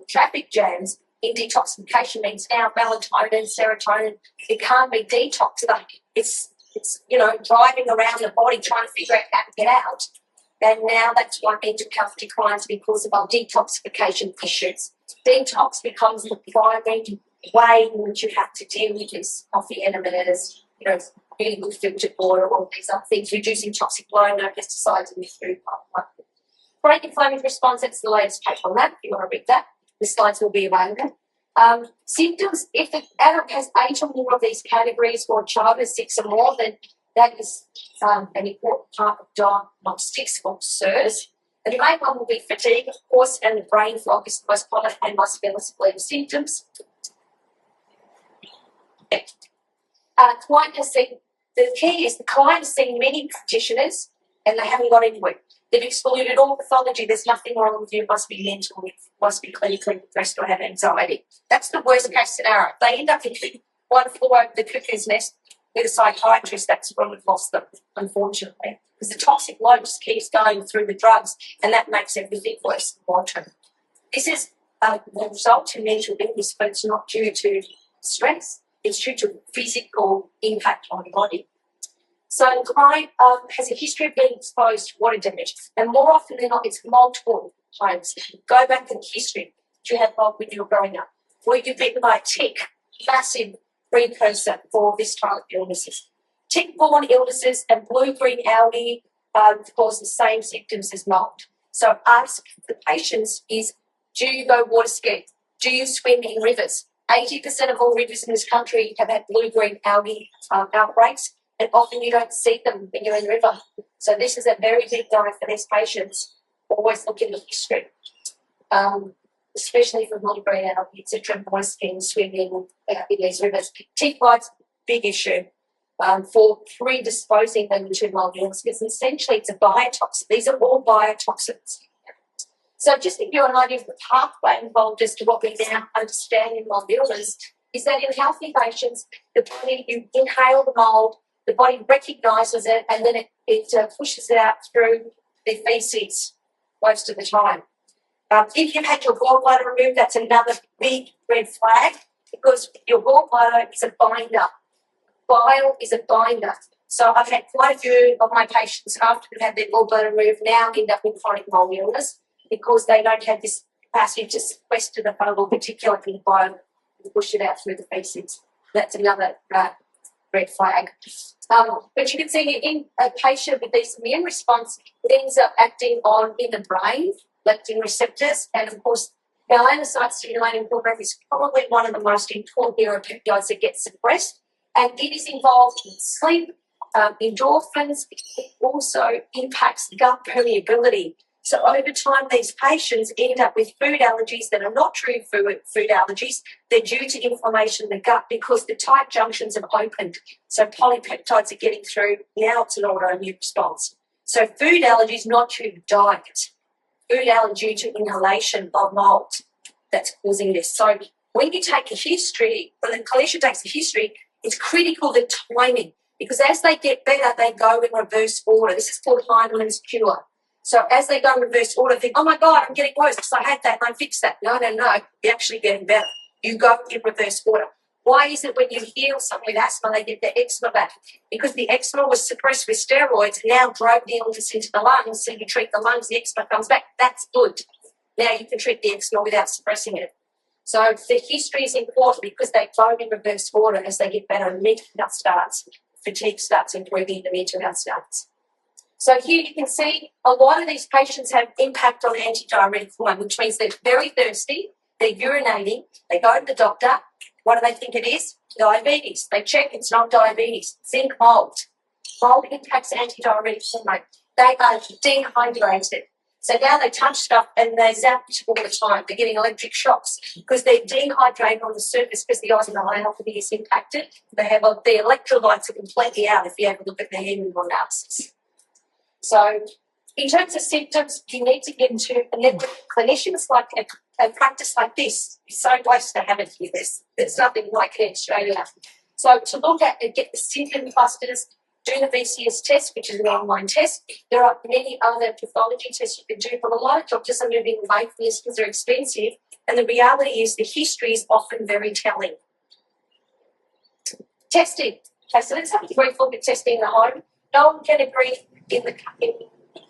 traffic jams in detoxification means now melatonin, serotonin, it can't be detoxed. It's driving around the body trying to figure out how to get out. And now that's why mental health declines because of our detoxification issues. Detox becomes the primary way in which you have to deal with this coffee enemas, really good filtered water, all these other things, reducing toxic load, no pesticides in the food pipeline. Chronic inflammatory response, that's the latest paper on that. If you want to read that, the slides will be available. Symptoms, if the adult has 8 or more of these categories or a child has 6 or more, then that is an important part of diagnostics for SIRS. And the main one will be fatigue, of course, and the brain fog is the most common and musculoskeletal symptoms. Client has seen, the key is the client has seen many practitioners and they haven't got anywhere. They've excluded all pathology. There's nothing wrong with you. It must be mental. It must be clinically depressed or have anxiety. That's the worst case scenario. They end up thinking one flew over the cuckoo's nest with a psychiatrist. That's when we've lost them, unfortunately, because the toxic load just keeps going through the drugs, and that makes everything worse in the long term. This is a result of mental illness, but it's not due to stress. It's due to physical impact on the body. So the client has a history of being exposed to water damage, and more often than not, it's multiple times. Go back to the history that you had when you were growing up. Were you bitten by a tick? Massive precursor for this type of illnesses. Tick-borne illnesses and blue-green algae cause the same symptoms as mold. So ask the patients is, do you go water skiing? Do you swim in rivers? 80% of all rivers in this country have had blue-green algae outbreaks, and often you don't see them when you're in the river. So this is a very big no for these patients. Always look in the history, especially for blue-green algae, etc., water skiing, swimming in these rivers. Tick bites, big issue for predisposing them to mold illness, because essentially it's a biotoxin. These are all biotoxins. So just to give you an idea of the pathway involved as to what we now understand in mold illness is that in healthy patients, the body, you inhale the mold, the body recognises it, and then it pushes it out through the faeces most of the time. If you've had your gallbladder removed, that's another big red flag, because your gallbladder is a binder. Bile is a binder. So I've had quite a few of my patients after they've had their gallbladder removed now end up with chronic mold illness because they don't have this capacity to sequester the fungal particulate in the bile and push it out through the faeces. That's another red flag. But you can see in a patient with this immune response, it ends up acting on in the brain, leptin receptors, and of course, melanocyte stimulating hormone is probably one of the most important neuropeptides that gets suppressed, and it is involved in sleep, endorphins. It also impacts gut permeability. So over time, these patients end up with food allergies that are not true food allergies. They're due to inflammation in the gut because the tight junctions have opened. So polypeptides are getting through. Now it's an autoimmune response. So food allergy is not due to diet. Food allergy due to inhalation of mould that's causing this. So when you take a history, when the clinician takes a history, it's critical the timing because as they get better, they go in reverse order. This is called Heineman's cure. So as they go in reverse order, think, oh my God, I'm getting worse because I had that and I fixed that. No, you're actually getting better. You go in reverse order. Why is it when you heal someone with asthma, they get their eczema back? Because the eczema was suppressed with steroids, now drove the illness into the lungs, so you treat the lungs, the eczema comes back. That's good. Now you can treat the eczema without suppressing it. So the history is important because they go in reverse order as they get better. Mental health starts, fatigue starts improving, the mental health starts. So here you can see a lot of these patients have impact on antidiuretic hormone, which means they're very thirsty, they're urinating, they go to the doctor. What do they think it is? Diabetes. They check, it's not diabetes. Zinc mould. Mould impacts antidiuretic hormone. They are dehydrated. So now they touch stuff and they zap all the time. They're getting electric shocks because they're dehydrated on the surface because the osmolality is impacted. They have the electrolytes are completely out if you have a look at the hemoglobin analysis. So in terms of symptoms, you need to get into a network of clinicians like a practice like this. It's so blessed to have it here. There's nothing like it in Australia. So to look at and get the symptom clusters, do the VCS test, which is an online test. There are many other pathology tests you can do, but a lot of doctors are moving away from this because they're expensive. And the reality is the history is often very telling. Testing. Okay, so let's have a brief look at testing in the home. No one can agree in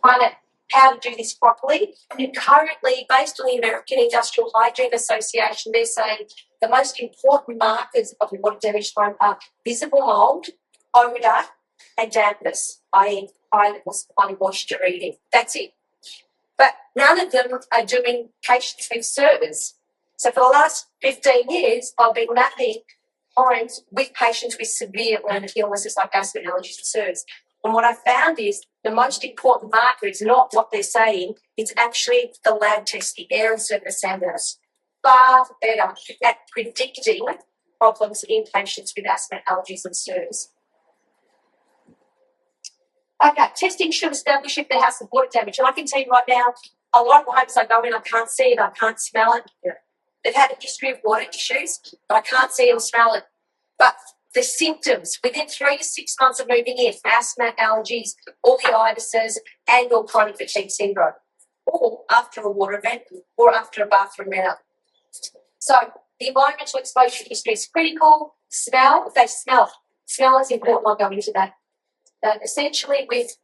planet how to do this properly. And currently, based on the American Industrial Hygiene Association, they're saying the most important markers of water damage home are visible mould, odour, and dampness, i.e. high levels of unwashed reading. That's it. But none of them are doing patients with SIRS. So for the last 15 years, I've been mapping homes with patients with severe learned illnesses like asthma, allergies, and SIRS. And what I found is the most important marker is not what they're saying, it's actually the lab test, the air and surface samples. Far better at predicting problems in patients with asthma, allergies, and SIRS. Okay, testing should establish if there has some water damage. And I can tell you right now, a lot of homes I go in, I can't see it, I can't smell it. Yeah. They've had a history of water issues, but I can't see or smell it. But the symptoms within 3 to 6 months of moving in, asthma, allergies, all the itises, and or chronic fatigue syndrome, or after a water event, or after a bathroom run-up. So the environmental exposure history is critical. Smell, if they smell is important. I'll go into that. Essentially with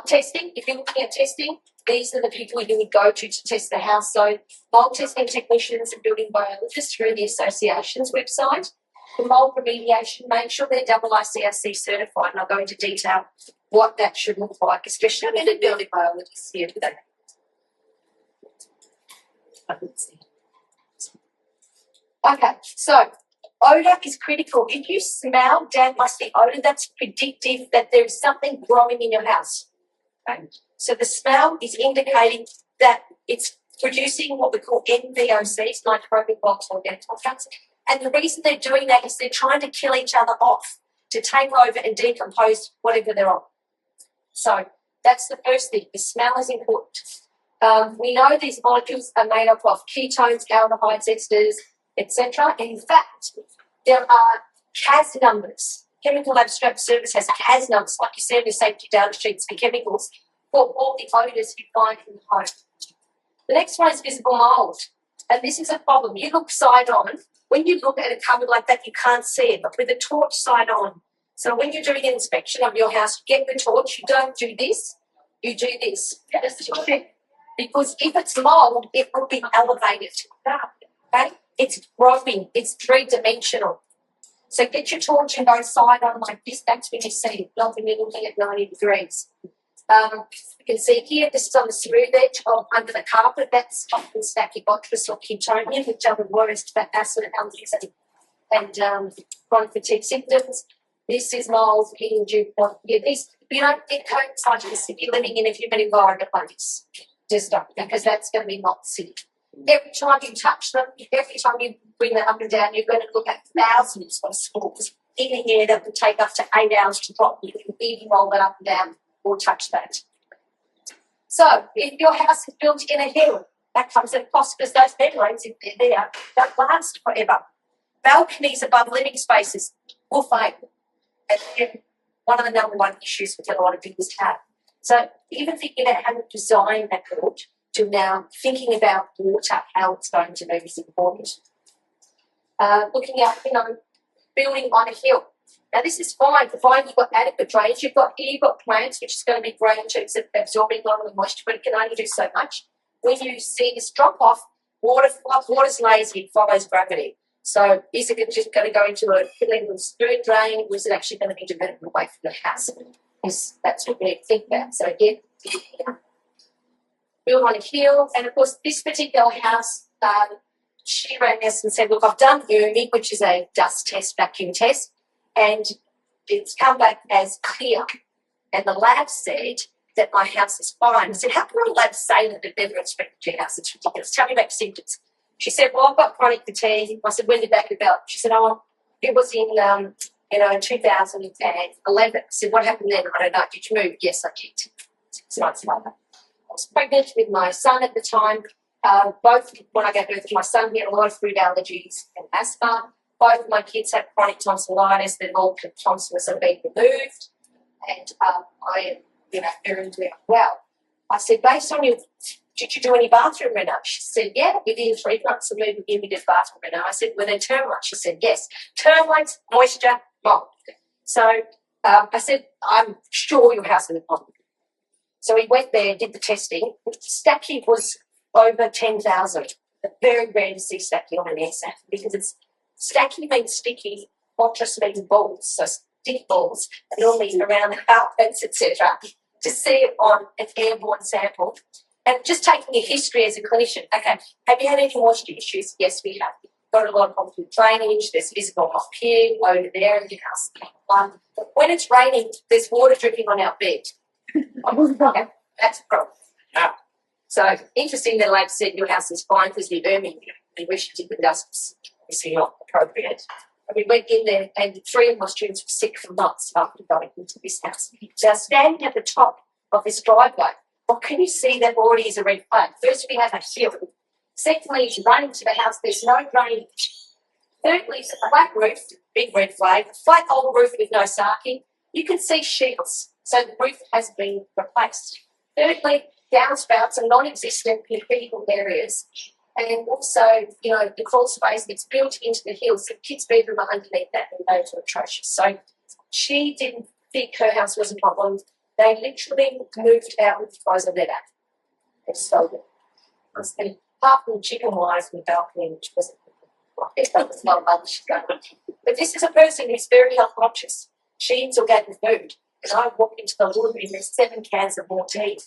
testing, if you're looking at testing, these are the people you would go to test the house. So mould testing technicians and building biologists through the association's website. For mould remediation, make sure they're ICRC certified, and I'll go into detail what that should look like, especially with the building biologists here today. Okay, so odour is critical. If you smell damp, musty odour, that's predictive that there is something growing in your house. Okay? So the smell is indicating that it's producing what we call NVOCs, microbial volatile organic compounds. And the reason they're doing that is they're trying to kill each other off, to take over and decompose whatever they're on. So that's the first thing. The smell is important. We know these molecules are made up of ketones, aldehydes, esters, etc. In fact, there are CAS numbers. Chemical Abstract Service has CAS numbers, like you see in the safety data sheets for chemicals, for all the odours you find in the home. The next one is visible mould. And this is a problem. You look side on. When you look at a cupboard like that, you can't see it, but with a torch side on. So when you're doing an inspection of your house, you get the torch. You don't do this. You do this. Because if it's mould, it will be elevated. Okay? It's growing. It's three-dimensional. So get your torch and go side on like this. That's when you see it, not when you're looking at 90 degrees. You can see here, this is on the smooth edge of under the carpet. That's often stachybotrys or ketonium, which are the worst for asthma, allergies, and chronic fatigue symptoms. This is mould in DuBois. Yeah, you don't get coincidences if you're living in a humid environment like this. Just don't, because that's going to be not acidic. Every time you touch them, every time you bring them up and down, you're going to look at thousands of spores in the air that would take up to 8 hours to drop. You can even roll that up and down or touch that. So if your house is built in a hill, that comes at a cost because those ventilators, if they're there, don't last forever. Balconies above living spaces will fail. And again, one of the number one issues which a lot of builders have. So even thinking about how to design that build to now thinking about water, how it's going to be is important. Looking at, building on a hill. Now this is fine, provided you've got adequate drainage. You've got plants, which is going to be great in terms of absorbing a lot of the moisture, but it can only do so much. When you see this drop off, water's lazy, it follows gravity. So is it just going to go into a little spirit drain, or is it actually going to be diverted away from the house? That's what we need to think about. So again, build on a hill, and of course this particular house, she rang us and said, look, I've done EMF, which is a dust test, vacuum test, and it's come back as clear. And the lab said that my house is fine. I said, how can a lab say that they've never inspected your house? It's ridiculous. Tell me about your symptoms. She said, well, I've got chronic fatigue. I said, when did that develop? She said, oh, it was in 2011. I said, what happened then? I don't know. Did you move? Yes, I did. 6 months later. I was pregnant with my son at the time. Both, when I gave birth to my son, he had a lot of food allergies and asthma. Both of my kids had chronic tonsillitis. Their all tonsils have been removed. And I am very well. I said, based on your, did you do any bathroom reno? She said, yeah, within 3 months of moving in, we did bathroom reno. I said, were there termites? She said, yes. Termites, moisture, mold. So I said, I'm sure your house is a problem. So we went there, did the testing. Stacking was over 10,000. Very rare to see stacking on an AirSat because it's stacking means sticky, fortress means balls, so stick balls, and normally around the carpets, etc. To see it on an airborne sample, and just taking your history as a clinician. Okay, have you had any moisture issues? Yes, we have. Got a lot of conflict drainage. There's visible off here, over there in your house. But when it's raining, there's water dripping on our bed. Okay, that's a problem. So interesting that lab said your house is fine because you're erming. We wish you did the dust. Obviously not appropriate. And we went in there and 3 of my students were sick for months after going into this house. So standing at the top of this driveway, what can you see that already is a red flag? First, we have a hill. Secondly, as you run into the house, there's no drainage. Thirdly, it's a flat roof, big red flag, flat old roof with no sarking. You can see shingles, so the roof has been replaced. Thirdly, downspouts are non-existent in critical areas. And also, the crawl space that's built into the hills, the kids' bedroom are underneath that, and those are atrocious. So she didn't think her house was a problem. They literally moved out with the clothes on their back. They sold it. And apart from the chicken wires in the balcony, which wasn't not much going on. But this is a person who's very health conscious. She eats organic food. And I walk into the laundry and there's 7 cans of more tea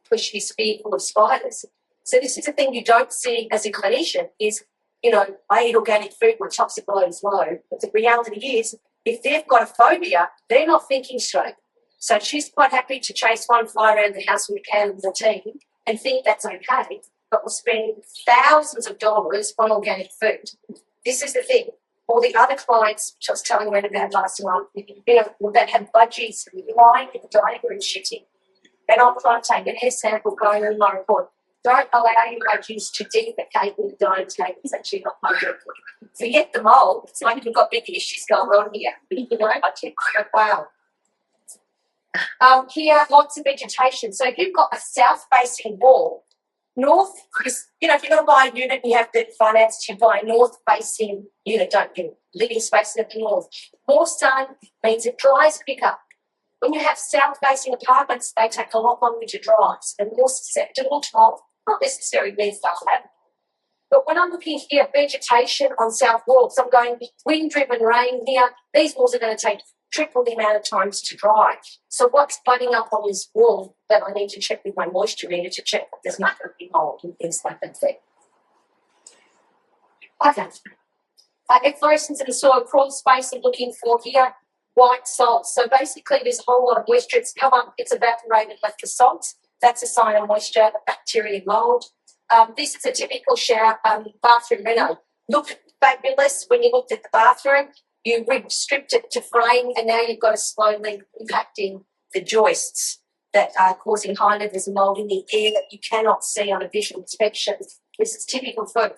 because she's fearful of spiders. So this is a thing you don't see as a clinician is, I eat organic food when toxic load is low. But the reality is, if they've got a phobia, they're not thinking straight. So she's quite happy to chase one fly around the house with a can of routine and think that's okay, but will spend thousands of dollars on organic food. This is the thing. All the other clients, which I was telling Ren about last month, that have budgies lying in the dining room shitting. And I'm trying to take a hair sample going in my report. Don't allow your budgies to defecate in the dining table. It's actually not my good. Forget the mold. It's like you've got big issues going on here. I check. Wow. Here, lots of vegetation. So if you've got a south-facing wall, north is, if you're going to buy a unit and you have the finance to buy a north-facing unit, don't you? Living space at the north. More sun means it dries quicker. When you have south-facing apartments, they take a lot longer to dry, so they're more susceptible to mold. Not necessarily means they'll happen. But when I'm looking here, vegetation on south walls, I'm going wind-driven rain here. These walls are going to take triple the amount of times to dry. So what's budding up on this wall that I need to check with my moisture meter to check that there's not going to be mold and things like that there? Okay. Efflorescence in the soil crawl space I'm looking for here. white salts. So basically there's a whole lot of moisture. It's come up, it's evaporated, left the salts. That's a sign of moisture, bacteria, mould. This is a typical shower bathroom reno. Looked fabulous when you looked at the bathroom. You stripped it to frame, and now you've got a slowly impacting the joists that are causing high levels of mould in the air that you cannot see on a visual inspection. This is typical for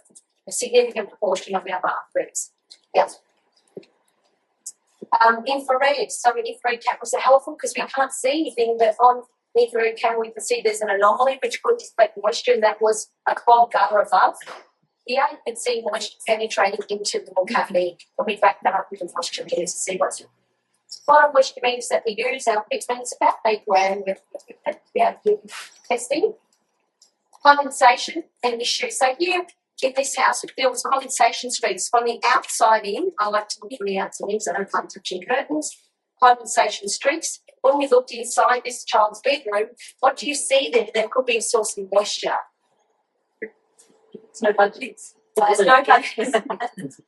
a significant proportion of our bathrooms. Yes. Infrared. So infrared cameras are helpful because we can't see anything, but on the infrared camera we can see there's an anomaly which could display moisture, and that was a clogged gutter above. Here you can see moisture penetrating into the wall cavity, and we back that up with the moisture meters to see what's bottom moisture meters that we use. Our fixed is about 8 grams with to be able to do testing. Condensation and issue. So here in this house, if there was condensation streaks from the outside in, I like to look from the outside in, so I don't like touching curtains. Condensation streaks. When we looked inside this child's bedroom, what do you see there? There could be a source of moisture. There's no budgets. There's no budgets.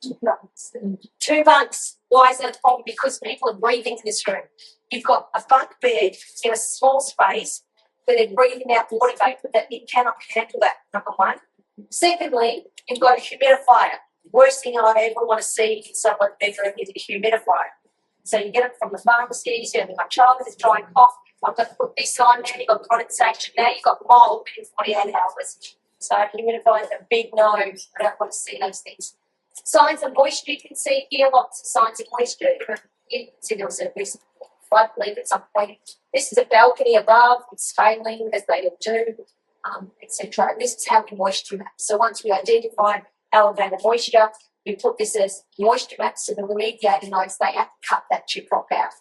2 bunks. Why is that a problem? Because people are breathing in this room. You've got a bunk bed in a small space where they're breathing out water vapor that it cannot handle that, number one. Secondly, you've got a humidifier. Worst thing I ever want to see in someone's bedroom is a humidifier. So you get it from the pharmacies, you know, my child has a dry cough, I've got to put this on there, you've got condensation, now you've got mould within 48 hours. So humidifiers are a big no. I don't want to see those things. Signs of moisture, you can see here lots of signs of moisture. You can see there was a recent flood leak at some point. This is a balcony above, it's failing as they all do, etc. This is how we moisture map. So once we identify elevated moisture, we put this as moisture maps, so the remediator knows they have to cut that chip rock out.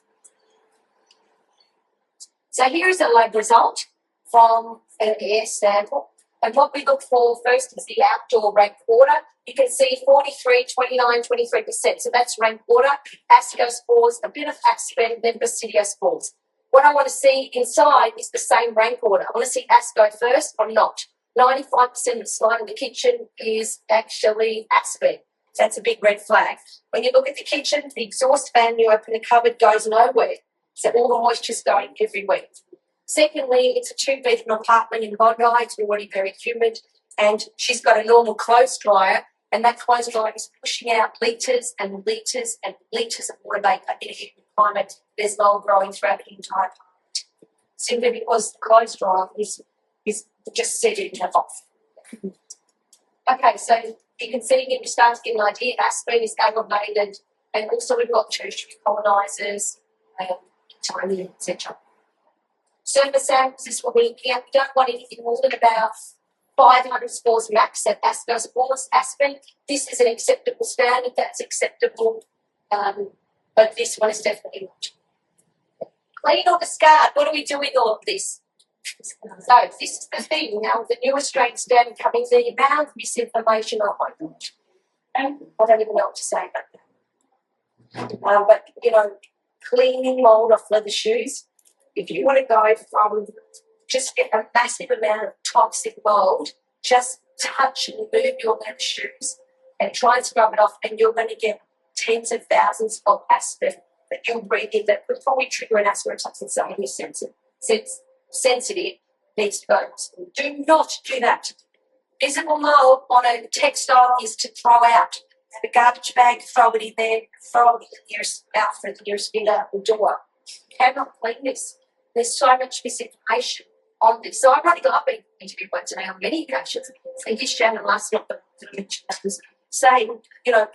So here is a lab result from an air sample. And what we look for first is the outdoor rank water. You can see 43, 29, 23%. So that's rank water, ascospores, a bit of aspen, then basidiospores. What I want to see inside is the same rank water. I want to see asco first or not. 95% of the slide in the kitchen is actually aspen. That's a big red flag. When you look at the kitchen, the exhaust fan, you open the cupboard, goes nowhere. So all the moisture's going everywhere. Secondly, it's a 2-bedroom apartment in Bondi. It's already very humid. And she's got a normal clothes dryer. And that clothes dryer is pushing out litres and litres and litres of water vapour in a humid climate. There's mould growing throughout the entire apartment. Simply because the clothes dryer is just setting it off. Okay, so you can see you start to get an idea. Aspen is aggravated, and also we've got tertiary colonisers, tiny, etc. Surface samples is what we're looking at. We don't want anything more than about 500 spores max at ascospores. Aspen, this is an acceptable standard, that's acceptable, but this one is definitely not. Clean or discard, what do we do with all of this? So this is the thing now, the new Australian standard coming, the amount of misinformation, oh my God. I don't even know what to say about that. But, you know, cleaning mould off leather shoes, if you want to go from just get a massive amount of toxic mould, just touch and move your leather shoes and try and scrub it off, and you're going to get tens of thousands of aspen that you'll breathe in that would probably trigger an asthma attack in someone who's sensitive needs to go. Do not do that. Visible mould on a textile is to throw out. Have a garbage bag, throw it in there, throw it in the nearest outfit, the nearest window out the door. You cannot clean this. There's so much misinformation on this. So I've already got up in interview one today on many occasions, and this channel last not the saying, you know,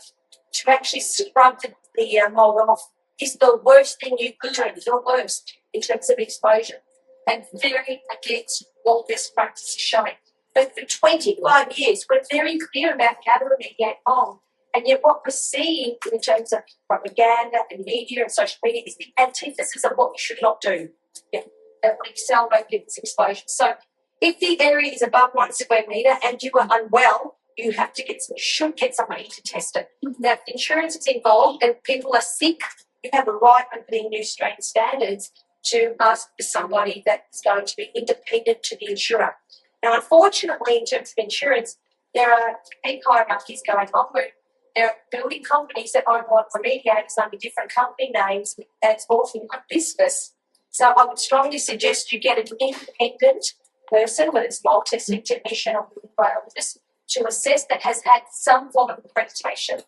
to actually scrub the mould off is the worst thing you could do, the worst in terms of exposure. And very against what best practice is showing. But for 25 years, we're very clear about how to remediate mould. And yet what we're seeing in terms of propaganda and media and social media is the antithesis of what we should not do. Yeah, that would accelerate this exposure. So if the area is above 1 square metre and you are unwell, you have to should get somebody to test it. Now, if insurance is involved and people are sick, you have a right under the new Australian standards to ask for somebody that's going to be independent to the insurer. Now, unfortunately, in terms of insurance, there are big hierarchies going on where There are building companies that own water remediators under different company names, and it's all in one business. So I would strongly suggest you get an independent person, whether it's mold testing technician or biologist, to assess that has had some form of accreditation.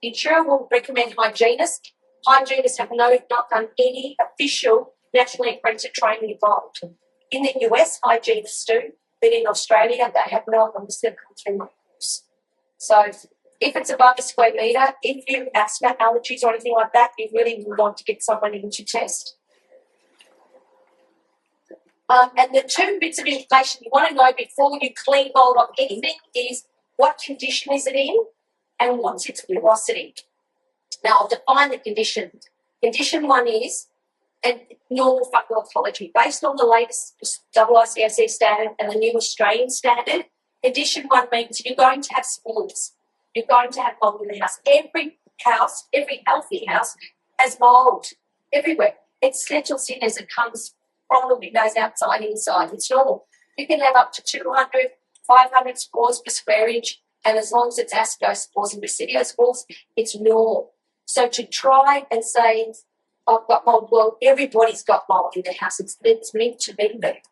The insurer will recommend hygienists. Hygienists have not done any official nationally accredited training involved. In the US, hygienists do, but in Australia, they have not understood come through my course. So if it's above a square metre, if you asthma, allergies or anything like that, you really want to get someone in to test. And the two bits of information you want to know before you clean mold on anything is what condition is it in and what's its velocity. Now, I'll define the condition. Condition one is normal fungal ecology. Based on the latest ICSE standard and the new Australian standard, condition one means you're going to have spores. You're going to have mold in the house. Every healthy house has mold everywhere. It settles in as it comes from the windows outside, inside. It's normal. You can have up to 200, 500 spores per square inch, and as long as it's ascospores and basidiospores, it's normal. So to try and say, I've got mold, well, everybody's got mold in their house. It's meant to be there.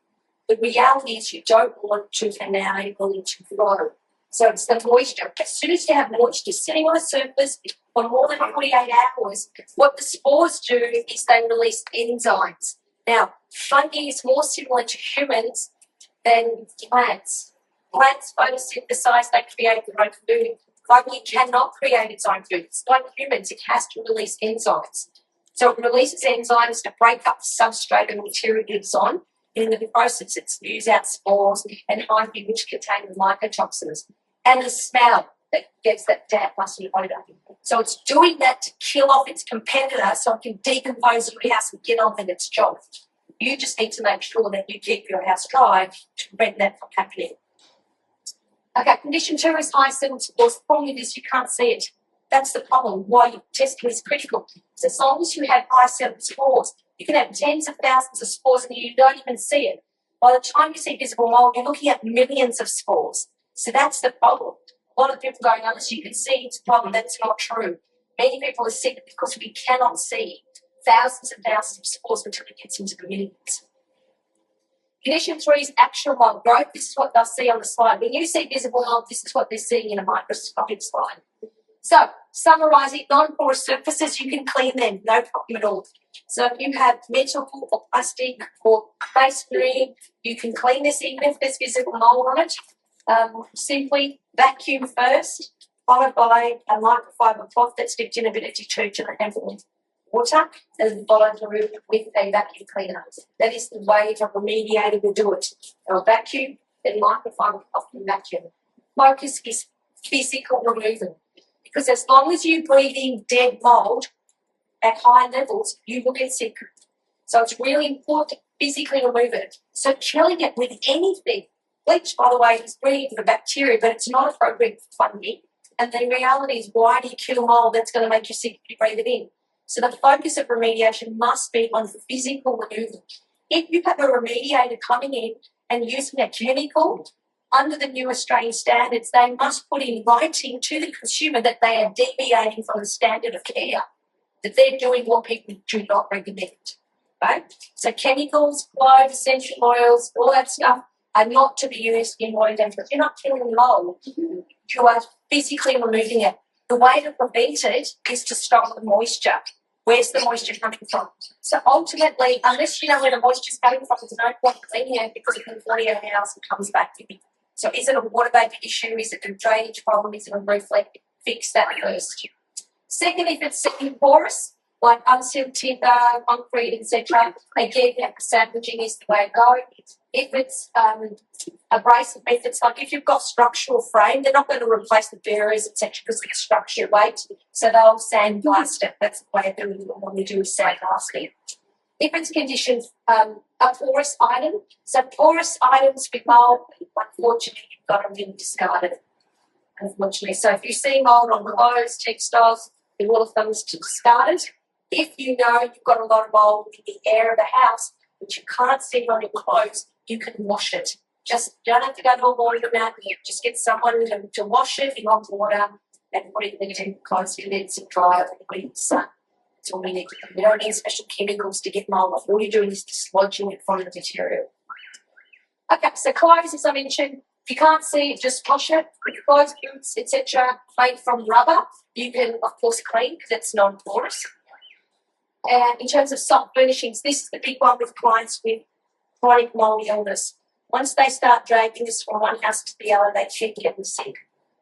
The reality is you don't want to enable it to grow. So it's the moisture. As soon as you have moisture sitting on a surface for more than 48 hours, what the spores do is they release enzymes. Now, fungi is more similar to humans than plants. Plants photosynthesize, they create their own food. Fungi cannot create its own food. It's like humans, it has to release enzymes. So it releases enzymes to break up the substrate and material it's on. And in the process, it spews out spores and hyphae, which contain the mycotoxins. And the smell that gets that damp, musty odour. So it's doing that to kill off its competitor so it can decompose your house and get on with its job. You just need to make sure that you keep your house dry to prevent that from happening. Okay, condition two is high seven spores. The problem is you can't see it. That's the problem. Why testing is critical. So as long as you have high seven spores, you can have tens of thousands of spores and you don't even see it. By the time you see visible mold, you're looking at millions of spores. So that's the problem. A lot of people going, unless you can see, it's a problem. That's not true. Many people are sick because we cannot see thousands and thousands of spores until it gets into the millions. Condition three is actual mold growth. This is what they'll see on the slide. When you see visible mold, this is what they're seeing in a microscopic slide. So, summarising, non-porous surfaces, you can clean them, no problem at all. So if you have metal or plastic or masonry, you can clean this even if there's visible mold on it. Simply vacuum first, followed by a microfiber cloth that's dipped in a bit of detergent and with water, and followed through with a vacuum cleaner. That is the way a remediator will do it. They'll vacuum, then microfiber cloth and vacuum. Focus is physical removal. Because as long as you're breathing dead mold at high levels, you will get sick. So it's really important to physically remove it. So killing it with anything, bleach, by the way, is brilliant for bacteria, but it's not appropriate for fungi. And the reality is, why do you kill mold that's going to make you sick if you breathe it in? So the focus of remediation must be on physical removal. If you have a remediator coming in and using a chemical, under the new Australian standards, they must put in writing to the consumer that they are deviating from the standard of care, that they're doing what people do not recommend. Right? So chemicals, cloves, essential oils, all that stuff are not to be used in water damage. You're not killing mold. You are physically removing it. The way to prevent it is to stop the moisture. Where's the moisture coming from? So ultimately, unless you know where the moisture is coming from, there's no point cleaning it because it can 48 hours and comes back to you. So is it a water vapour issue? Is it a drainage problem? Is it a roof leak? Fix that first. Second, if it's porous, like unsealed timber, concrete, etc., again, sandwiching is the way to go. If it's abrasive methods, like if you've got structural frame, they're not going to replace the bearers, etc., because of the structure weight. So they'll sandblast it. That's the way of doing it. What we do is sandblasting. If it's conditioned, a porous item, so porous items with mold, unfortunately, you've got to really discard it, unfortunately. So if you see mold on clothes, textiles, the rule of thumb is to discard it. If you know you've got a lot of mold in the air of the house, but you can't see it on your clothes, you can wash it. Just don't have to go to a laundromat. Just get someone to wash it in hot water and put it in the close condense and dry it in the sun. That's all we need to do. We don't need special chemicals to get mould off. All you're doing is dislodging it from the material. Okay, so clothes, as I mentioned, if you can't see it, just wash it. With clothes, boots, etc., made from rubber, you can, of course, clean because it's non-porous. And in terms of soft furnishings, this is the big one with clients with chronic mould illness. Once they start dragging this from one house to the other, they keep getting sick,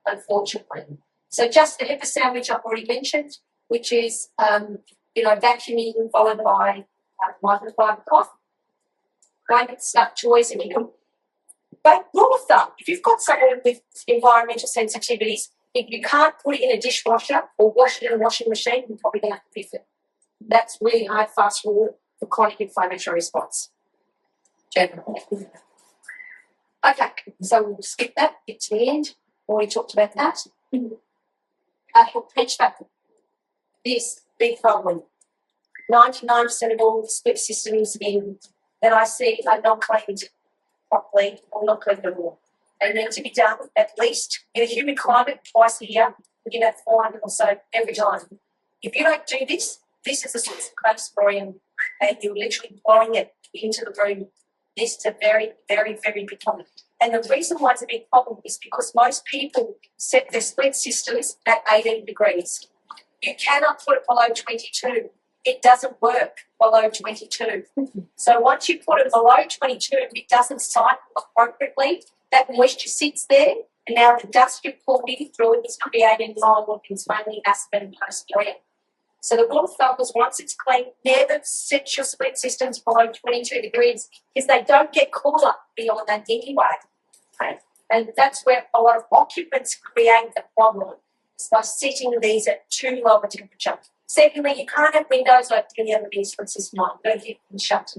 unfortunately. So just the HEPA sandwich I've already mentioned, which is, vacuuming followed by microfiber cloth. Blanket stuffed toys, and you can. But rule of thumb, if you've got someone with environmental sensitivities, if you can't put it in a dishwasher or wash it in a washing machine, you're probably going to have to fix it. That's really hard, fast rule for chronic inflammatory response. Generally. Okay, so we'll skip that, get to the end. Already talked about that. HVAC. This big problem. 99% of all the split systems that I see are not cleaned properly or not cleaned at all. They need to be done at least in a humid climate twice a year. We get 400 or so every time. If you don't do this, this is a source of cold spraying, and you're literally blowing it into the room. This is a very, very, very big problem. And the reason why it's a big problem is because most people set their split systems at 18 degrees. You cannot put it below 22. It doesn't work below 22. So once you put it below 22, it doesn't cycle appropriately. That moisture sits there, and now the dust you pulled in through it is creating long-looking, mainly aspen and post-mortem. So the rule of thumb is once it's clean, never set your split systems below 22 degrees because they don't get cooler beyond that anyway. Okay? And that's where a lot of occupants create the problem. It's by setting these at too low a temperature. Secondly, you can't have windows like any other split system on. Don't keep them shut.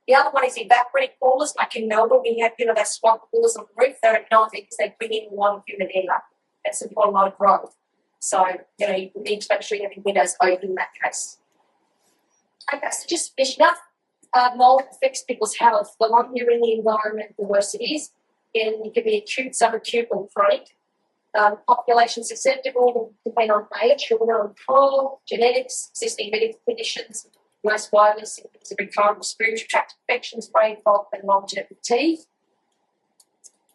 The other one is evaporative coolers, like in Melbourne, we have, they swap coolers on the roof. They're at 90 because they bring in warm humid air and support a lot of growth. So, you need to make sure you have your windows open in that case. Okay, so just finishing up, mould affects people's health. The longer you're in the environment, the worse it is. And it can be acute, subacute, or chronic. Population susceptible depending on age, children on control, genetics, existing medical conditions. Most widely symptoms of recurrent respiratory tract infections, brain fog, and long-term fatigue.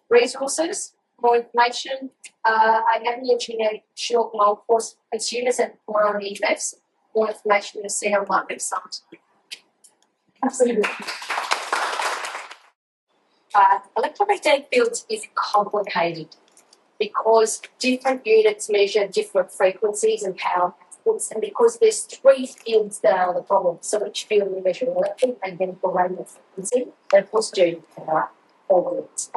Resources. More information. I have mentioned a short mould course for consumers and more on the EMFs. More information you'll see on my website. Absolutely. Electromagnetic fields is complicated because different units measure different frequencies and power outputs, and because there's 3 fields that are the problem. So each field we measure electromagnetic or radio frequency, and of course do power or units.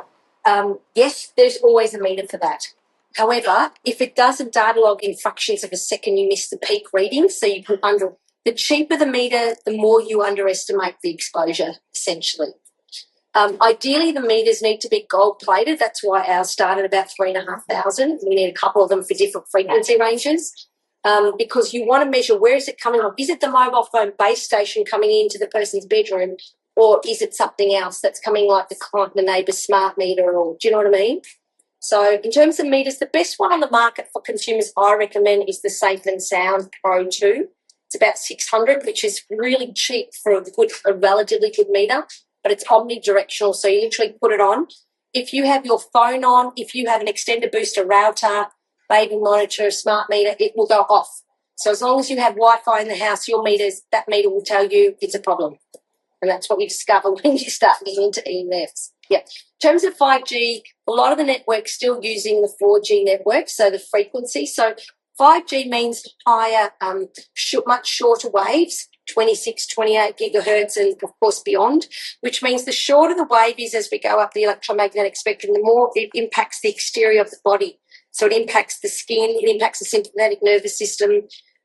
Yes, there's always a meter for that. However, if it doesn't data log in fractions of a second, you miss the peak reading. So you can the cheaper the meter, the more you underestimate the exposure, essentially. Ideally, the meters need to be gold-plated. That's why ours start at about 3,500. We need a couple of them for different frequency ranges because you want to measure where is it coming from. Is it the mobile phone base station coming into the person's bedroom, or is it something else that's coming like the neighbour's smart meter, or do you know what I mean? So in terms of meters, the best one on the market for consumers I recommend is the Safe and Sound Pro 2. It's about 600, which is really cheap for a relatively good meter, but it's omnidirectional, so you literally put it on. If you have your phone on, if you have an extender booster router, baby monitor, smart meter, it will go off. So as long as you have Wi-Fi in the house, that meter will tell you it's a problem. And that's what we discover when you start getting into EMFs. Yeah. In terms of 5G, a lot of the networks still using the 4G network, so the frequency. So 5G means higher, much shorter waves, 26, 28 gigahertz and, of course, beyond, which means the shorter the wave is as we go up the electromagnetic spectrum, the more it impacts the exterior of the body. So it impacts the skin, it impacts the sympathetic nervous system.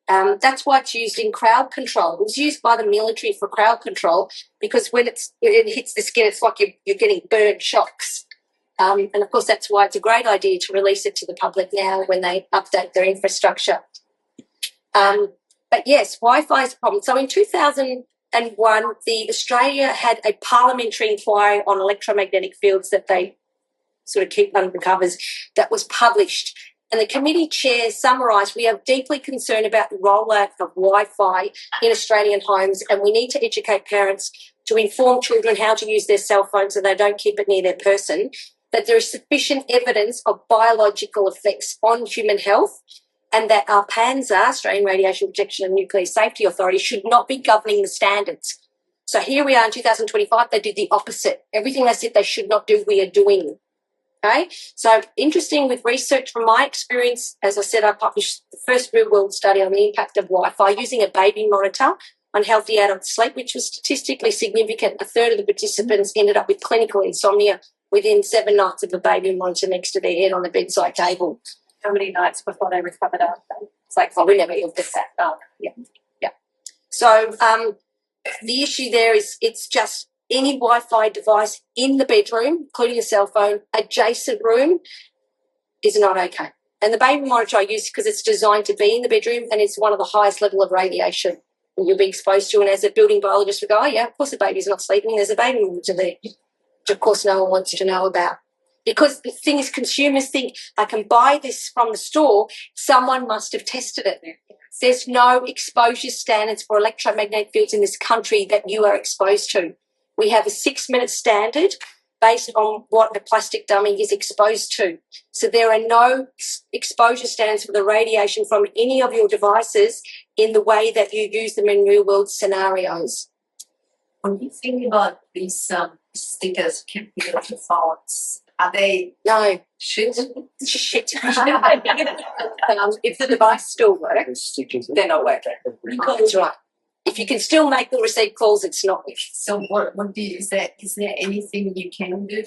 That's why it's used in crowd control. It was used by the military for crowd control because when it hits the skin, it's like you're getting burnt shocks. And, of course, that's why it's a great idea to release it to the public now when they update their infrastructure. But, yes, Wi-Fi is a problem. So in 2001, Australia had a parliamentary inquiry on electromagnetic fields that they sort of keep under covers that was published. And the committee chair summarised, we are deeply concerned about the rollout of Wi-Fi in Australian homes, and we need to educate parents to inform children how to use their cell phones so they don't keep it near their person, that there is sufficient evidence of biological effects on human health, and that our PANDAS, Australian Radiation Protection and Nuclear Safety Authority, should not be governing the standards. So here we are in 2025, they did the opposite. Everything they said they should not do, we are doing. Okay, so interesting with research from my experience, as I said, I published the first real-world study on the impact of Wi-Fi using a baby monitor on healthy adult sleep, which was statistically significant. A third of the participants ended up with clinical insomnia within 7 nights of a baby monitor next to their head on the bedside table. How many nights before they recovered after? It's like, oh, we never looked at that. Oh, yeah. So the issue there is it's just any Wi-Fi device in the bedroom, including a cell phone, adjacent room, is not okay. And the baby monitor I use because it's designed to be in the bedroom, and it's one of the highest level of radiation you'll be exposed to. And as a building biologist, we go, oh, yeah, of course the baby's not sleeping. There's a baby monitor there, which of course no one wants to know about. Because the thing is, consumers think I can buy this from the store. Someone must have tested it. There's no exposure standards for electromagnetic fields in this country that you are exposed to. We have a 6-minute standard based on what a plastic dummy is exposed to. So there are no exposure standards for the radiation from any of your devices in the way that you use them in real-world scenarios. When you think about these stickers, computer phones, are they No. shit? Shit. If the device still works, they're not working. That's right. If you can still make the receive calls, it's not. So what do you, is there anything you can do?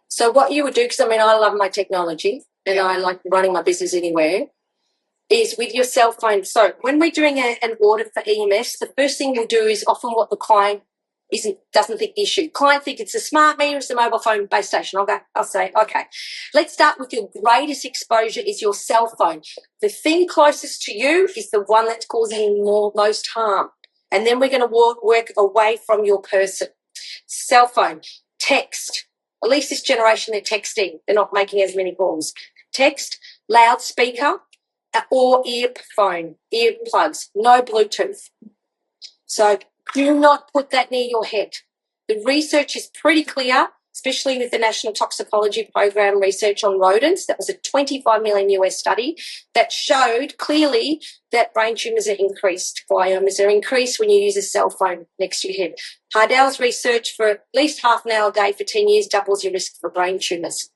So what you would do, because I love my technology and I like running my business anywhere, is with your cell phone. So when we're doing an order for EMFs, the first thing we'll do is often what the client doesn't think the issue. Client think it's a smart meter, it's a mobile phone base station. I'll say, okay, let's start with your greatest exposure is your cell phone. The thing closest to you is the one that's causing most harm. And then we're going to work away from your person. Cell phone, text. At least this generation, they're texting. They're not making as many calls. Text, loudspeaker, or earphone, earplugs, no Bluetooth. So do not put that near your head. The research is pretty clear, especially with the National Toxicology Program research on rodents. That was a $25 million US study that showed clearly that brain tumours are increased, gliomas are increased when you use a cell phone next to your head. Hardell's research for at least half an hour a day for 10 years doubles your risk for brain tumours.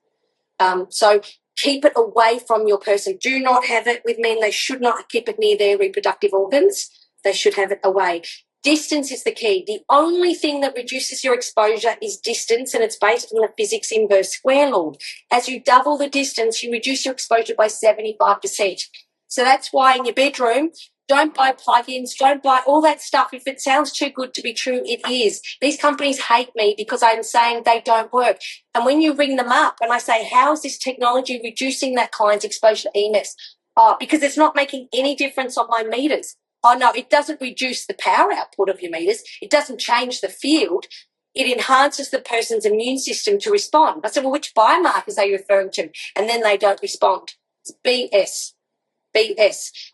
So keep it away from your person. Do not have it with men. They should not keep it near their reproductive organs. They should have it away. Distance is the key. The only thing that reduces your exposure is distance, and it's based on the physics inverse square law. As you double the distance, you reduce your exposure by 75%. So that's why in your bedroom, don't buy plugins, don't buy all that stuff. If it sounds too good to be true, it is. These companies hate me because I'm saying they don't work. And when you ring them up and I say, how is this technology reducing that client's exposure to EMFs? Oh, because it's not making any difference on my meters. Oh, no, it doesn't reduce the power output of your meters. It doesn't change the field. It enhances the person's immune system to respond. I said, well, which biomarkers are you referring to? And then they don't respond. It's BS.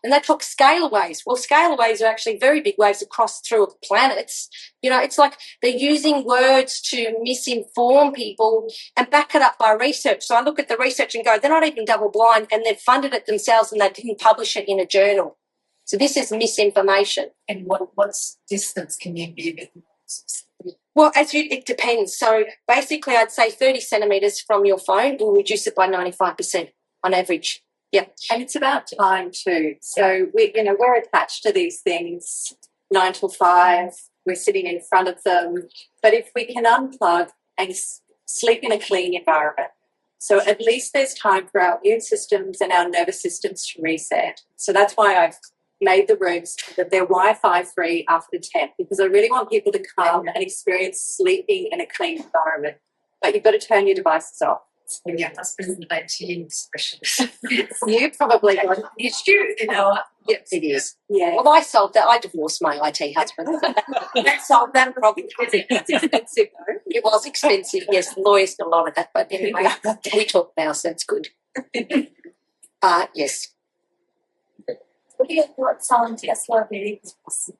And they talk scalar waves. Well, scalar waves are actually very big waves that cross through planets. You know, it's like they're using words to misinform people and back it up by research. So I look at the research and go, they're not even double blind, and they've funded it themselves and they didn't publish it in a journal. So this is misinformation. And what's distance can you be a bit more specific? Well, it depends. So basically I'd say 30 centimetres from your phone will reduce it by 95% on average. Yeah. And it's about time too. So we're attached to these things 9 till 5. We're sitting in front of them. But if we can unplug and sleep in a clean environment, so at least there's time for our immune systems and our nervous systems to reset. So that's why I've made the rooms that they're Wi-Fi free after 10, because I really want people to come and experience sleeping in a clean environment. But you've got to turn your devices off. When your husband an IT specialist. You probably got an issue, Yes, it is. Yeah. Well, I solved that. I divorced my IT husband. That solved that problem. It's expensive though. It was expensive. Yes, the lawyers got a lot of that. But anyway, we talk now, so it's good. Yes. What are your thoughts on Tesla vehicles?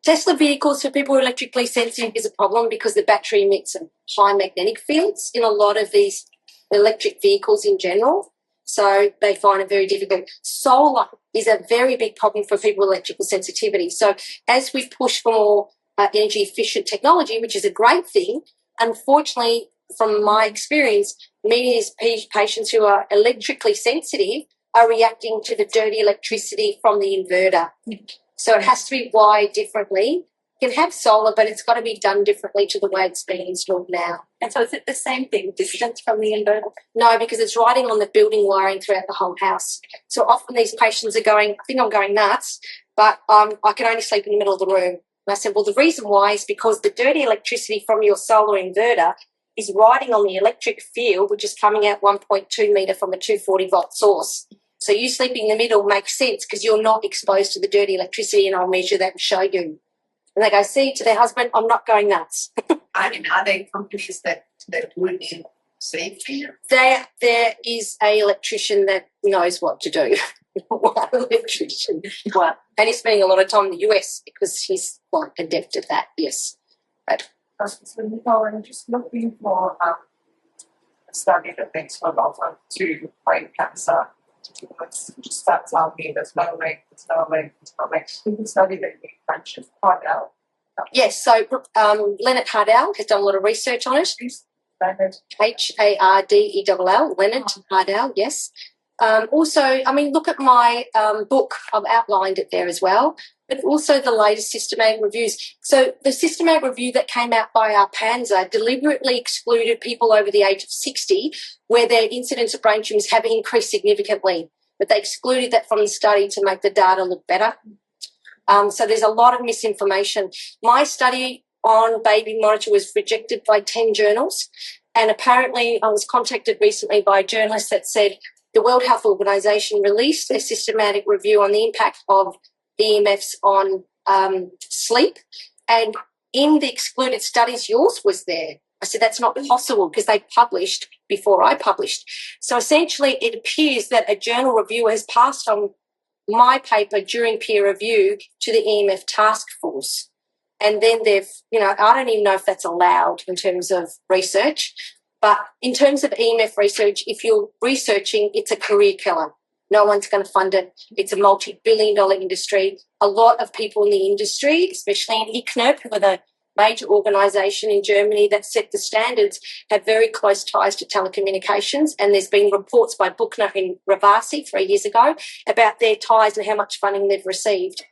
Tesla vehicles for people who are electrically sensitive is a problem because the battery emits high magnetic fields in a lot of these electric vehicles in general. So they find it very difficult. Solar is a very big problem for people with electrical sensitivity. So as we push for more energy efficient technology, which is a great thing, unfortunately, from my experience, many of these patients who are electrically sensitive are reacting to the dirty electricity from the inverter. So it has to be wired differently. You can have solar, but it's got to be done differently to the way it's being installed now. And so is it the same thing, distance from the inverter? No, because it's riding on the building wiring throughout the whole house. So often these patients are going, I think I'm going nuts, but I can only sleep in the middle of the room. And I said, well, the reason why is because the dirty electricity from your solar inverter is riding on the electric field, which is coming out 1.2 metre from a 240-volt source. So you sleeping in the middle makes sense because you're not exposed to the dirty electricity, and I'll measure that and show you. And they go, see, to their husband, I'm not going nuts. I mean, are there companies that would be safe here? There is a electrician that knows what to do. One electrician. Well, And he's spending a lot of time in the US because he's quite adept at that, yes. So, Nicole, I'm just looking for a study that makes one offer to fight cancer. Just that tell me there's no link, there's no link, there's no link. The study that you mentioned, find out. Yes, so Leonard Hardell has done a lot of research on it. Hardell, Leonard Hardell, yes. Also, I mean, look at my book. I've outlined it there as well, but also the latest systematic reviews. So the systematic review that came out by our PANDAS deliberately excluded people over the age of 60 where their incidence of brain tumours have increased significantly, but they excluded that from the study to make the data look better. So there's a lot of misinformation. My study on baby monitor was rejected by 10 journals, and apparently I was contacted recently by a journalist that said the World Health Organization released a systematic review on the impact of EMFs on sleep, and in the excluded studies, yours was there. I said, that's not possible because they published before I published. So essentially it appears that a journal reviewer has passed on my paper during peer review to the EMF task force. And then they've, I don't even know if that's allowed in terms of research, but in terms of EMF research, if you're researching, it's a career killer. No one's going to fund it. It's a multi-billion-dollar industry. A lot of people in the industry, especially in ICNIRP, who are the major organisation in Germany that set the standards, have very close ties to telecommunications, and there's been reports by Buchner and Ravasi 3 years ago about their ties and how much funding they've received.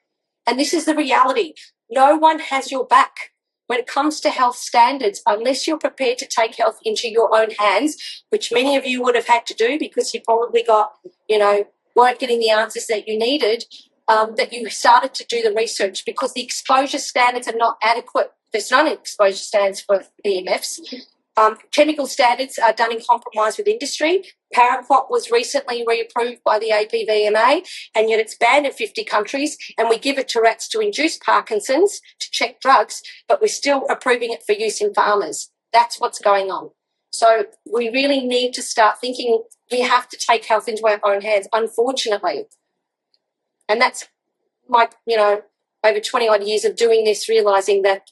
And this is the reality. No one has your back when it comes to health standards unless you're prepared to take health into your own hands, which many of you would have had to do because you probably weren't getting the answers that you needed, that you started to do the research because the exposure standards are not adequate. There's no exposure standards for EMFs. Chemical standards are done in compromise with industry. Paraquat was recently reapproved by the APVMA, and yet it's banned in 50 countries, and we give it to rats to induce Parkinson's to check drugs, but we're still approving it for use in farmers. That's what's going on. So we really need to start thinking we have to take health into our own hands, unfortunately. And that's my, over 20-odd years of doing this, realising that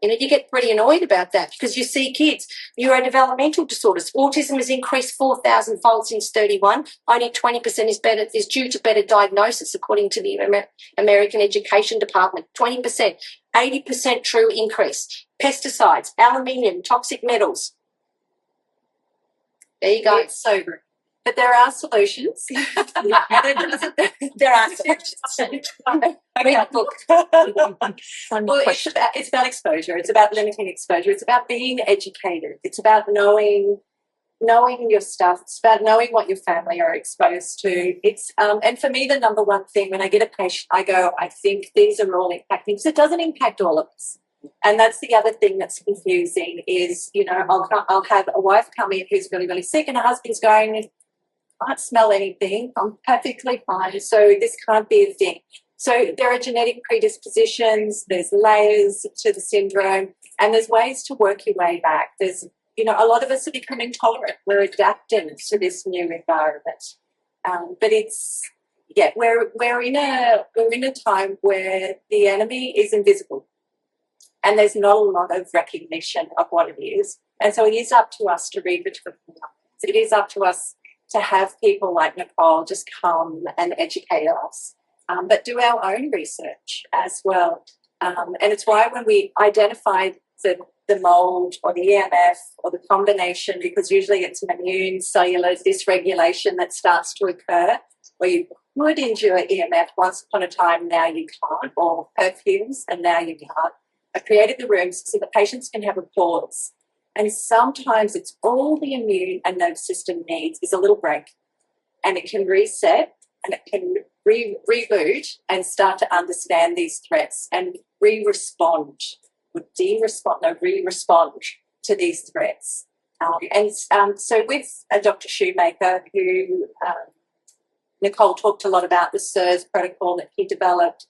you get pretty annoyed about that because you see kids, neurodevelopmental disorders. Autism has increased 4,000-fold since 31. Only 20% is due to better diagnosis, according to the American Education Department. 20%, 80% true increase. Pesticides, aluminium, toxic metals. There you go. it's sobering. But there are solutions. There are solutions. Read the book. Well, it's about exposure. It's about limiting exposure. It's about being educated. It's about knowing your stuff. It's about knowing what your family are exposed to. It's and for me, the number one thing when I get a patient, I go, I think these are all impacting because it doesn't impact all of us. And that's the other thing that's confusing is, I'll have a wife come in who's really, really sick and her husband's going, I can't smell anything. I'm perfectly fine. So this can't be a thing. So there are genetic predispositions, there's layers to the syndrome, and there's ways to work your way back. There's, a lot of us are becoming tolerant. We're adapting to this new environment. But it's, yeah, we're in a time where the enemy is invisible and there's not a lot of recognition of what it is. And so it is up to us to read between the lines. It is up to us to have people like Nicole just come and educate us, but do our own research as well. And it's why when we identify the mould or the EMF or the combination, because usually it's an immune cellular dysregulation that starts to occur where you would endure EMF once upon a time, now you can't, or perfumes and now you can't. I created the rooms so the patients can have a pause. And sometimes it's all the immune and nervous system needs is a little break, and it can reset and it can reboot and start to understand these threats and re-respond to these threats. So with Dr. Shoemaker, who Nicole talked a lot about the SIRS protocol that he developed,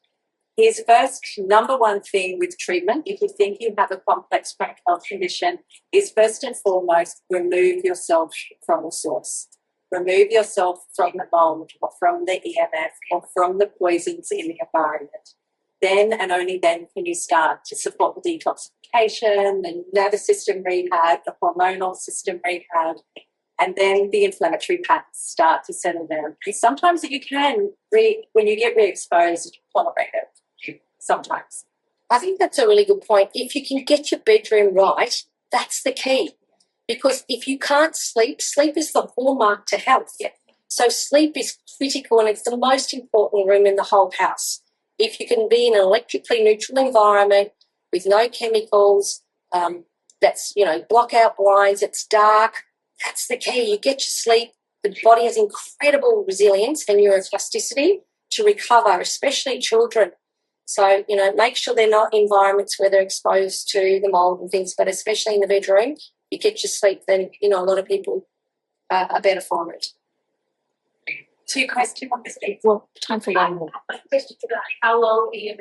his first number one thing with treatment, if you think you have a complex chronic health condition, is first and foremost, remove yourself from the source. Remove yourself from the mould or from the EMF or from the poisons in the environment. Then and only then can you start to support the detoxification, the nervous system rehab, the hormonal system rehab, and then the inflammatory patterns start to settle down. And sometimes you can, when you get re-exposed, tolerate it. Sometimes. I think that's a really good point. If you can get your bedroom right, that's the key. Because if you can't sleep, sleep is the hallmark to health. Yeah. So sleep is critical and it's the most important room in the whole house. If you can be in an electrically neutral environment with no chemicals, that's, block out blinds, it's dark, that's the key. You get your sleep, the body has incredible resilience and neuroplasticity to recover, especially children. So, make sure they're not in environments where they're exposed to the mould and things, but especially in the bedroom, you get your sleep, then, a lot of people are better for it. Two questions on this. Well, time for one more. A question about how long are you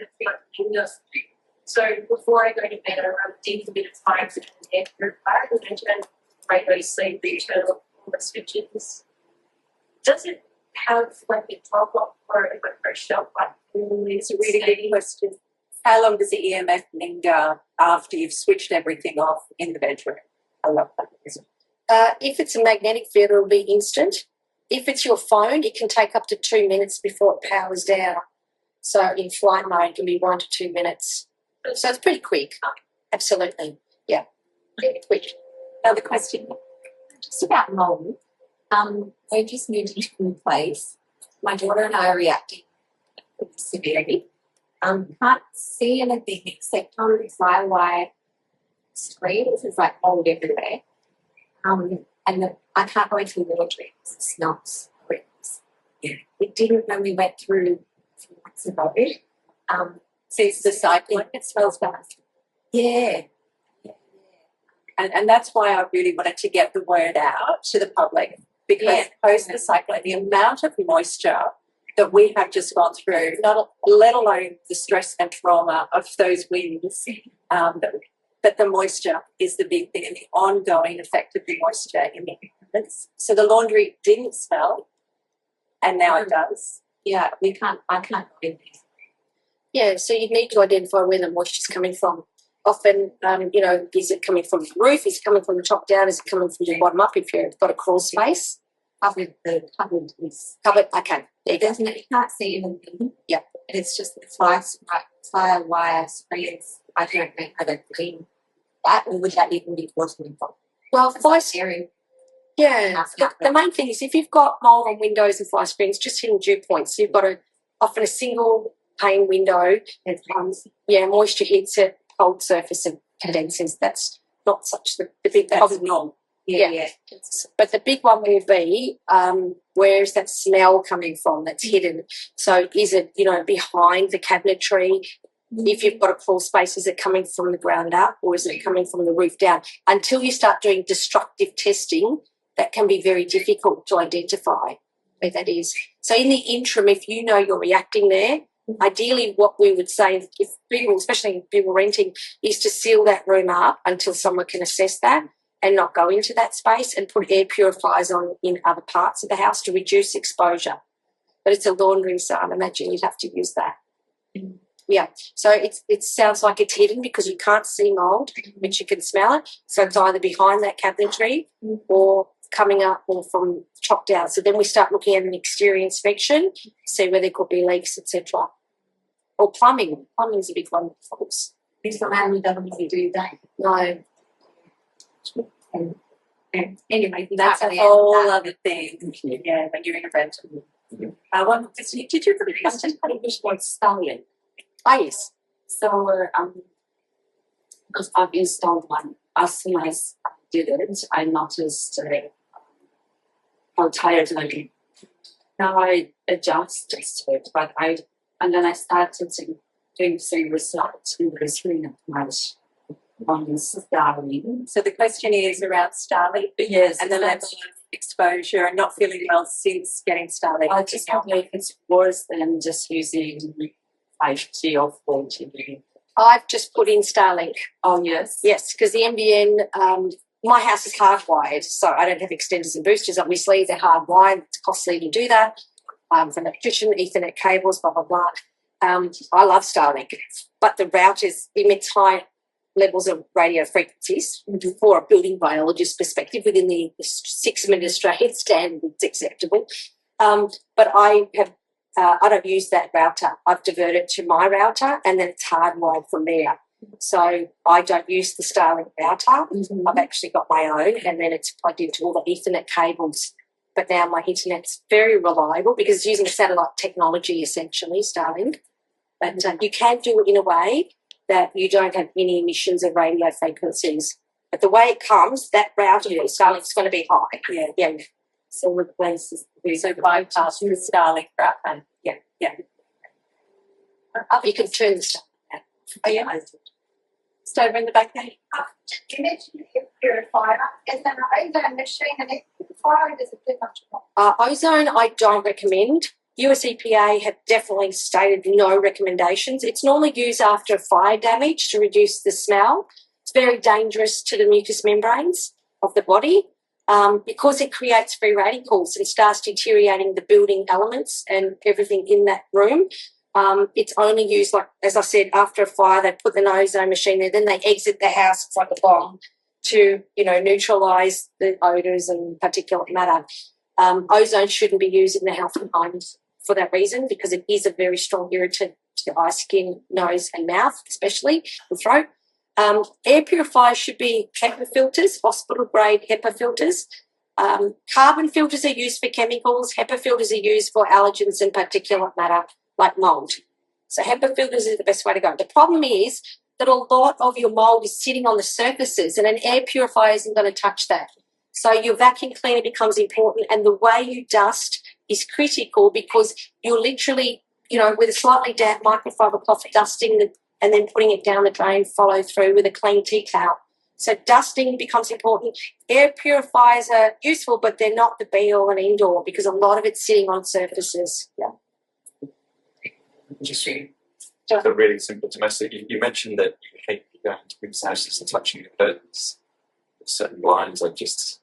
in your sleep? So before I go to bed, around 10 minutes time to get your back and then regularly sleep, the switches. Does it have like a top up or a shelf life? It's a really good question. How long does the EMF linger after you've switched everything off in the bedroom? I love that. If it's a magnetic field, it'll be instant. If it's your phone, it can take up to 2 minutes before it powers down. So in flight mode, it can be 1 to 2 minutes. So it's pretty quick. Absolutely. Yeah. Pretty quick. Another question. Just about mould. We just moved into a new place. My daughter and I are reacting severely. Can't see anything except on the firewire screen. There's like mould everywhere. I can't go into the laundry because it smells horrendous. Yeah. It didn't when we went through a few months ago. So it's the cyclone, it smells bad. Yeah. And that's why I really wanted to get the word out to the public, because post the cyclone, the amount of moisture that we have just gone through, let alone the stress and trauma of those winds, but the moisture is the big thing and the ongoing effect of the moisture in the environments. So the laundry didn't smell, and now it does. Yeah, I can't go in there. Yeah, so you need to identify where the moisture's coming from. Often, is it coming from the roof? Is it coming from the top down? Is it coming from the bottom up if you've got a crawl space? Covered is Covered, okay. it doesn't. You can't see anything. Yeah. It's just the firewire screens. I don't know how to clean that, or would that even be possible? Well, Fire scary. yeah. The main thing is if you've got mould on windows and fly screens, just hitting dew points. You've got often a single pane window. Moisture hits it, cold surface and condenses. That's not such the big problem. Normal. Yeah. But the big one will be where is that smell coming from that's hidden? So is it, behind the cabinetry? If you've got a crawl space, is it coming from the ground up or is it coming from the roof down? Until you start doing destructive testing, that can be very difficult to identify where that is. So in the interim, if you know you're reacting there, ideally what we would say, if people, especially people renting, is to seal that room up until someone can assess that and not go into that space, and put air purifiers on in other parts of the house to reduce exposure. But it's a laundry, so I imagine you'd have to use that. Yeah, so it sounds like it's hidden because you can't see mould, but you can smell it. So it's either behind that cabinetry or coming up or from chopped out. So then we start looking at an exterior inspection, see where there could be leaks, etc. Or plumbing. Plumbing is a big one, of course. It's not how we don't really do that. No. Anyway, That's a whole other thing. Yeah, when you're in a rental. One question, did you really It's just kind of just like styling. Ah, yes. So, because I've installed one, as soon as I did it, I noticed how tired I am. Now I adjusted to it, and then I started doing some research, and there's really not much on styling. So the question is around Starlink Yes, and the level of exposure and not feeling well since getting Starlink. I just don't know if it's worse than just using 5G or 4G. I've just put in Starlink. Oh, yes. Yes, because the NBN, my house is hardwired, so I don't have extenders and boosters. Obviously, they're hardwired. It's costly to do that. For an electrician, Ethernet cables, blah, blah, blah. I love Starlink, but the routers emit high levels of radio frequencies for a building biologist perspective within the 6-minute Australian standard. It's acceptable. But I don't use that router. I've diverted to my router, and then it's hardwired from there. So I don't use the Starlink router. I've actually got my own, and then it's plugged into all the Ethernet cables. But now my internet's very reliable because it's using satellite technology, essentially, Starlink. But you can do it in a way that you don't have any emissions of radio frequencies. But the way it comes, that router for Starlink's going to be high. Yeah. So replaces So bypass the Starlink router. Yeah. Yeah. You can turn the stuff out. Oh, yeah. Stover in the back there. You mentioned air purifier. Is there an ozone machine and air purifier? Does it do much more? Ozone, I don't recommend. US EPA have definitely stated no recommendations. It's normally used after fire damage to reduce the smell. It's very dangerous to the mucous membranes of the body because it creates free radicals and starts deteriorating the building elements and everything in that room. It's only used, like, as I said, after a fire, they put the ozone machine there, then they exit the house, it's like a bomb, to, neutralise the odours and particulate matter. Ozone shouldn't be used in the health and homes for that reason, because it is a very strong irritant to the eye, skin, nose and mouth, especially the throat. Air purifiers should be HEPA filters, hospital-grade HEPA filters. Carbon filters are used for chemicals. HEPA filters are used for allergens and particulate matter, like mould. So HEPA filters is the best way to go. The problem is that a lot of your mould is sitting on the surfaces, and an air purifier isn't going to touch that. So your vacuum cleaner becomes important, and the way you dust is critical, because you're literally, with a slightly damp microfiber cloth, dusting and then putting it down the drain, follow through with a clean tea towel. So dusting becomes important. Air purifiers are useful, but they're not the be-all and end-all, because a lot of it's sitting on surfaces. Yeah. Just a really simple domestic. You mentioned that you hate going to people's houses and touching the curtains. Certain blinds are just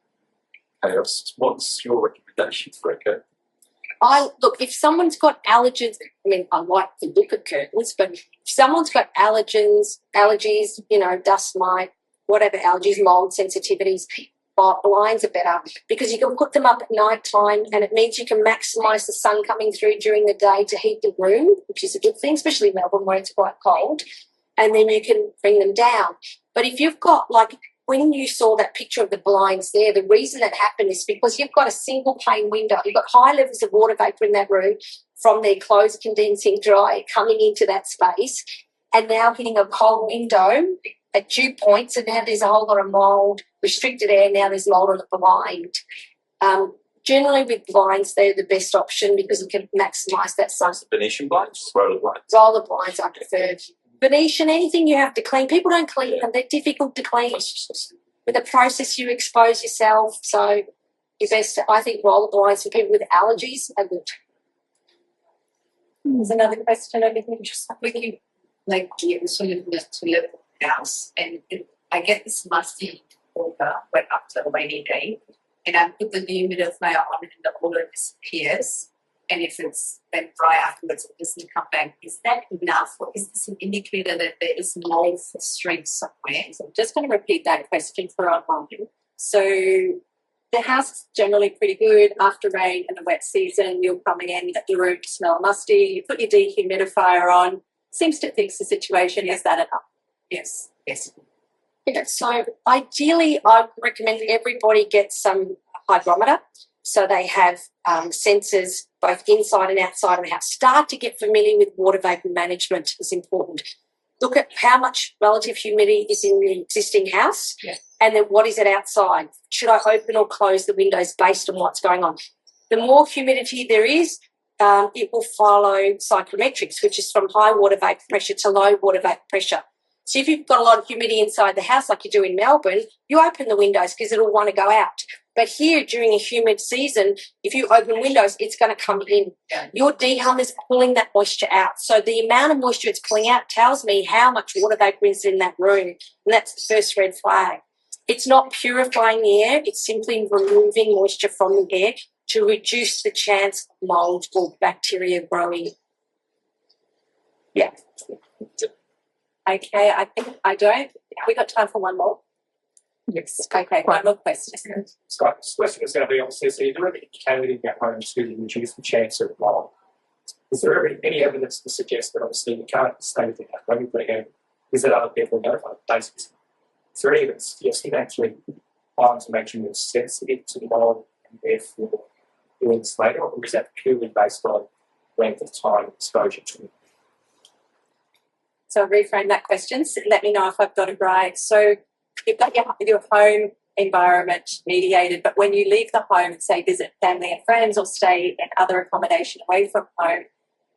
chaos. What's your recommendation for a curtain? Look, if someone's got allergens, I like to look at curtains, but if someone's got allergies, dust mite, whatever allergies, mold sensitivities, blinds are better, because you can put them up at night time, and it means you can maximise the sun coming through during the day to heat the room, which is a good thing, especially in Melbourne where it's quite cold, and then you can bring them down. But if you've got, when you saw that picture of the blinds there, the reason that happened is because you've got a single pane window. You've got high levels of water vapour in that room from their clothes condensing dry, coming into that space, and now hitting a cold window at dew points, and now there's a whole lot of mould, restricted air, now there's mould on the blind. Generally with blinds, they're the best option because you can maximise that sun. Venetian blinds, roller blinds. Roller blinds I prefer. Venetian, anything you have to clean. People don't clean them. They're difficult to clean. With the process, you expose yourself. So your best, I think, roller blinds for people with allergies are good. There's another question over here. When you get to live in a house, and I get this musty water went up to the rainy day, and I put the dehumidifier on and the odor disappears. And if it's then dry afterwards, it doesn't come back. Is that enough, or is this an indicator that there is mold strength somewhere? So I'm just going to repeat that question for online. So the house is generally pretty good after rain and the wet season. You're coming in, your room smell musty. You put your dehumidifier on. Seems to fix the situation. Is that enough? Yes, yes. Yeah, so ideally, I recommend everybody get some hygrometer, so they have sensors both inside and outside of the house. Start to get familiar with water vapour management is important. Look at how much relative humidity is in the existing house, and then what is it outside. Should I open or close the windows based on what's going on? The more humidity there is, it will follow psychrometrics, which is from high water vapour pressure to low water vapour pressure. So if you've got a lot of humidity inside the house like you do in Melbourne, you open the windows because it'll want to go out. But here during a humid season, if you open windows, it's going to come in. Your dehum is pulling that moisture out. So the amount of moisture it's pulling out tells me how much water vapour is in that room. And that's the first red flag. It's not purifying the air. It's simply removing moisture from the air to reduce the chance of mould or bacteria growing. Yeah. Okay, I think I don't. We got time for one more. Yes. Okay, one more question. Scott, this question is going to be obviously, so you're doing the cavity at home to reduce the chance of mold. Is there any evidence to suggest that obviously you can't stay with that when you put it in? Is that other people notify the basis? Is there any evidence to suggest you can actually find to make sure you're sensitive to the mold and therefore doing this later, or is that purely based on length of time exposure to it? So I'll reframe that question. So let me know if I've got it right. So you've got your home environment mediated, but when you leave the home and say visit family and friends or stay in other accommodation away from home,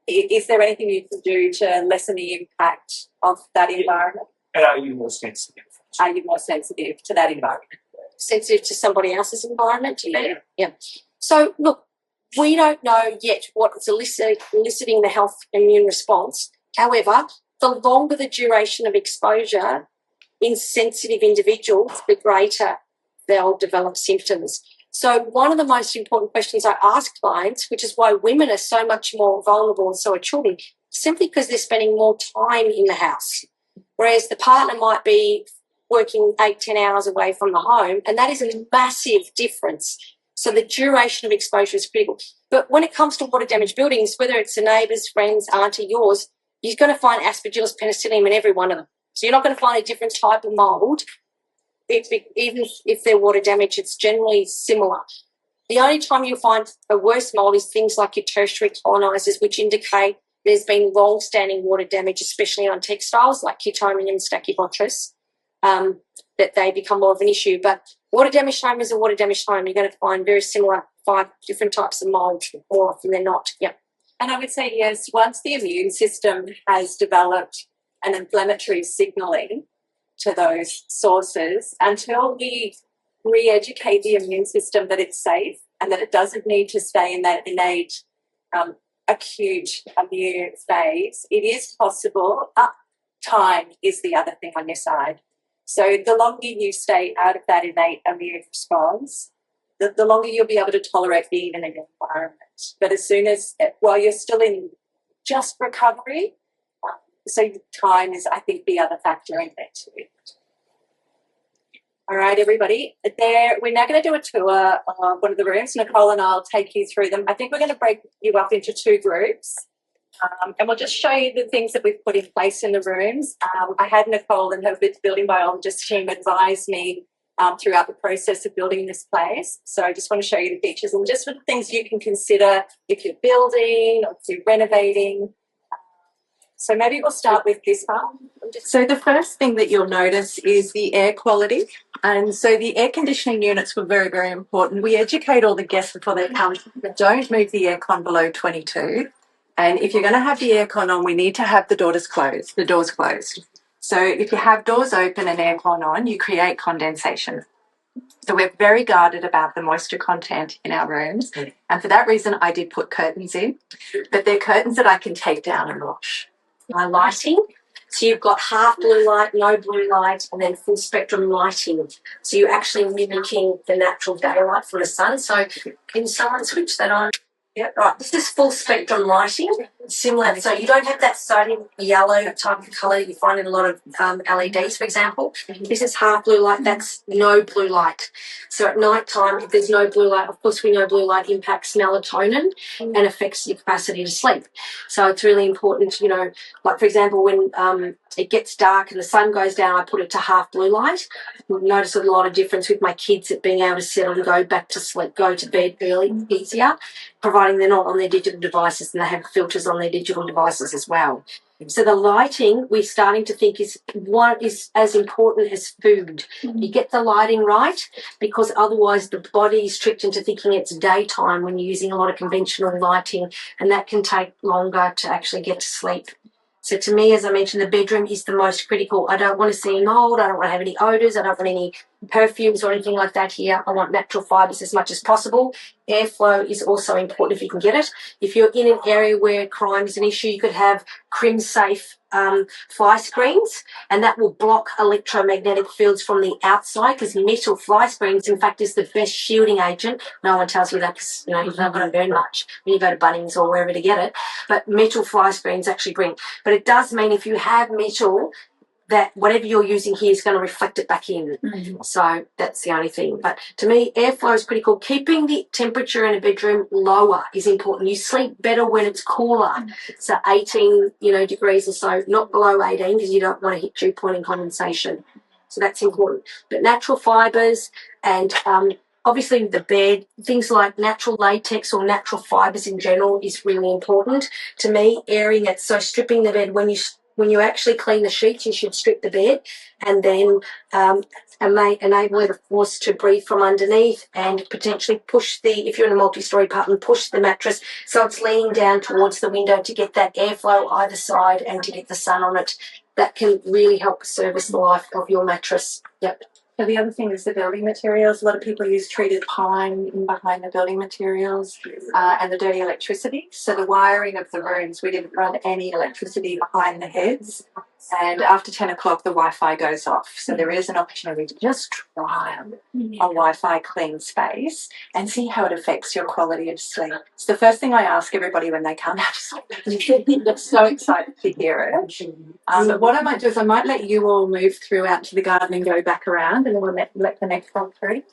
is there anything you can do to lessen the impact of that environment? And are you more sensitive? Are you more sensitive to that environment? Sensitive to somebody else's environment? Yeah. So, look, we don't know yet what is eliciting the health immune response. However, the longer the duration of exposure in sensitive individuals, the greater they'll develop symptoms. So one of the most important questions I ask clients, which is why women are so much more vulnerable and so are children, simply because they're spending more time in the house, whereas the partner might be working 8-10 hours away from the home, and that is a massive difference. So the duration of exposure is critical. But when it comes to water damaged buildings, whether it's a neighbour's, friend's, auntie, yours, you're going to find Aspergillus penicillium in every one of them. So you're not going to find a different type of mould. Even if they're water damaged, it's generally similar. The only time you'll find a worse mould is things like your tertiary colonisers, which indicate there's been long-standing water damage, especially on textiles like Chitomium stachybotrys, that they become more of an issue. But water damaged home is a water damaged home. You're going to find very similar 5 different types of mould more often than not. Yeah. And I would say, yes, once the immune system has developed an inflammatory signalling to those sources, until we re-educate the immune system that it's safe and that it doesn't need to stay in that innate acute immune phase, it is possible. Time is the other thing on your side. So the longer you stay out of that innate immune response, the longer you'll be able to tolerate being in an environment. But as soon as, while you're still in just recovery, so time is, I think, the other factor in there too. All right, everybody. We're now going to do a tour of one of the rooms. Nicole and I'll take you through them. I think we're going to break you up into 2 groups. And we'll just show you the things that we've put in place in the rooms. I had Nicole and her building biologist team advise me throughout the process of building this place. So I just want to show you the features and just the things you can consider if you're building or if you're renovating. So maybe we'll start with this one. So the first thing that you'll notice is the air quality. And so the air conditioning units were very, very important. We educate all the guests before they come. Don't move the aircon below 22. And if you're going to have the aircon on, we need to have the doors closed. So if you have doors open and aircon on, you create condensation. So we're very guarded about the moisture content in our rooms. And for that reason, I did put curtains in. But they're curtains that I can take down and wash. Lighting. So you've got half blue light, no blue light, and then full spectrum lighting. So you're actually mimicking the natural daylight from the sun. So can someone switch that on? Yeah, right. This is full spectrum lighting, similar. So you don't have that sodium yellow type of colour you find in a lot of LEDs, for example. This is half blue light. That's no blue light. So at night time, if there's no blue light, of course we know blue light impacts melatonin and affects your capacity to sleep. So it's really important, you know, like for example, when it gets dark and the sun goes down, I put it to half blue light. I've noticed a lot of difference with my kids at being able to settle and go back to sleep, go to bed early, easier, providing they're not on their digital devices and they have filters on their digital devices as well. So the lighting, we're starting to think is as important as food. You get the lighting right, because otherwise the body is tricked into thinking it's daytime when you're using a lot of conventional lighting, and that can take longer to actually get to sleep. So to me, as I mentioned, the bedroom is the most critical. I don't want to see mold. I don't want to have any odours. I don't want any perfumes or anything like that here. I want natural fibres as much as possible. Airflow is also important if you can get it. If you're in an area where crime is an issue, you could have crim-safe fly screens, and that will block electromagnetic fields from the outside, because metal fly screens, in fact, is the best shielding agent. No one tells you that because, you know, you're not going to burn much when you go to Bunnings or wherever to get it. But metal fly screens actually bring. But it does mean if you have metal, that whatever you're using here is going to reflect it back in. So that's the only thing. But to me, airflow is critical. Keeping the temperature in a bedroom lower is important. You sleep better when it's cooler. So 18, degrees or so, not below 18, because you don't want to hit dew point and condensation. So that's important. But natural fibres and obviously the bed, things like natural latex or natural fibres in general is really important. To me, airing it, so stripping the bed when you actually clean the sheets, you should strip the bed and then enable it, of course, to breathe from underneath, and potentially push if you're in a multi-story apartment, push the mattress so it's leaning down towards the window to get that airflow either side and to get the sun on it. That can really help service the life of your mattress. Yep. So the other thing is the building materials. A lot of people use treated pine in behind the building materials and the dirty electricity. So the wiring of the rooms, we didn't run any electricity behind the heads. And after 10 o'clock, the Wi-Fi goes off. So there is an opportunity to just try a Wi-Fi clean space and see how it affects your quality of sleep. It's the first thing I ask everybody when they come out to sleep. I'm so excited to hear it. But what I might do is I might let you all move through out to the garden and go back around, and then we'll let the next one through.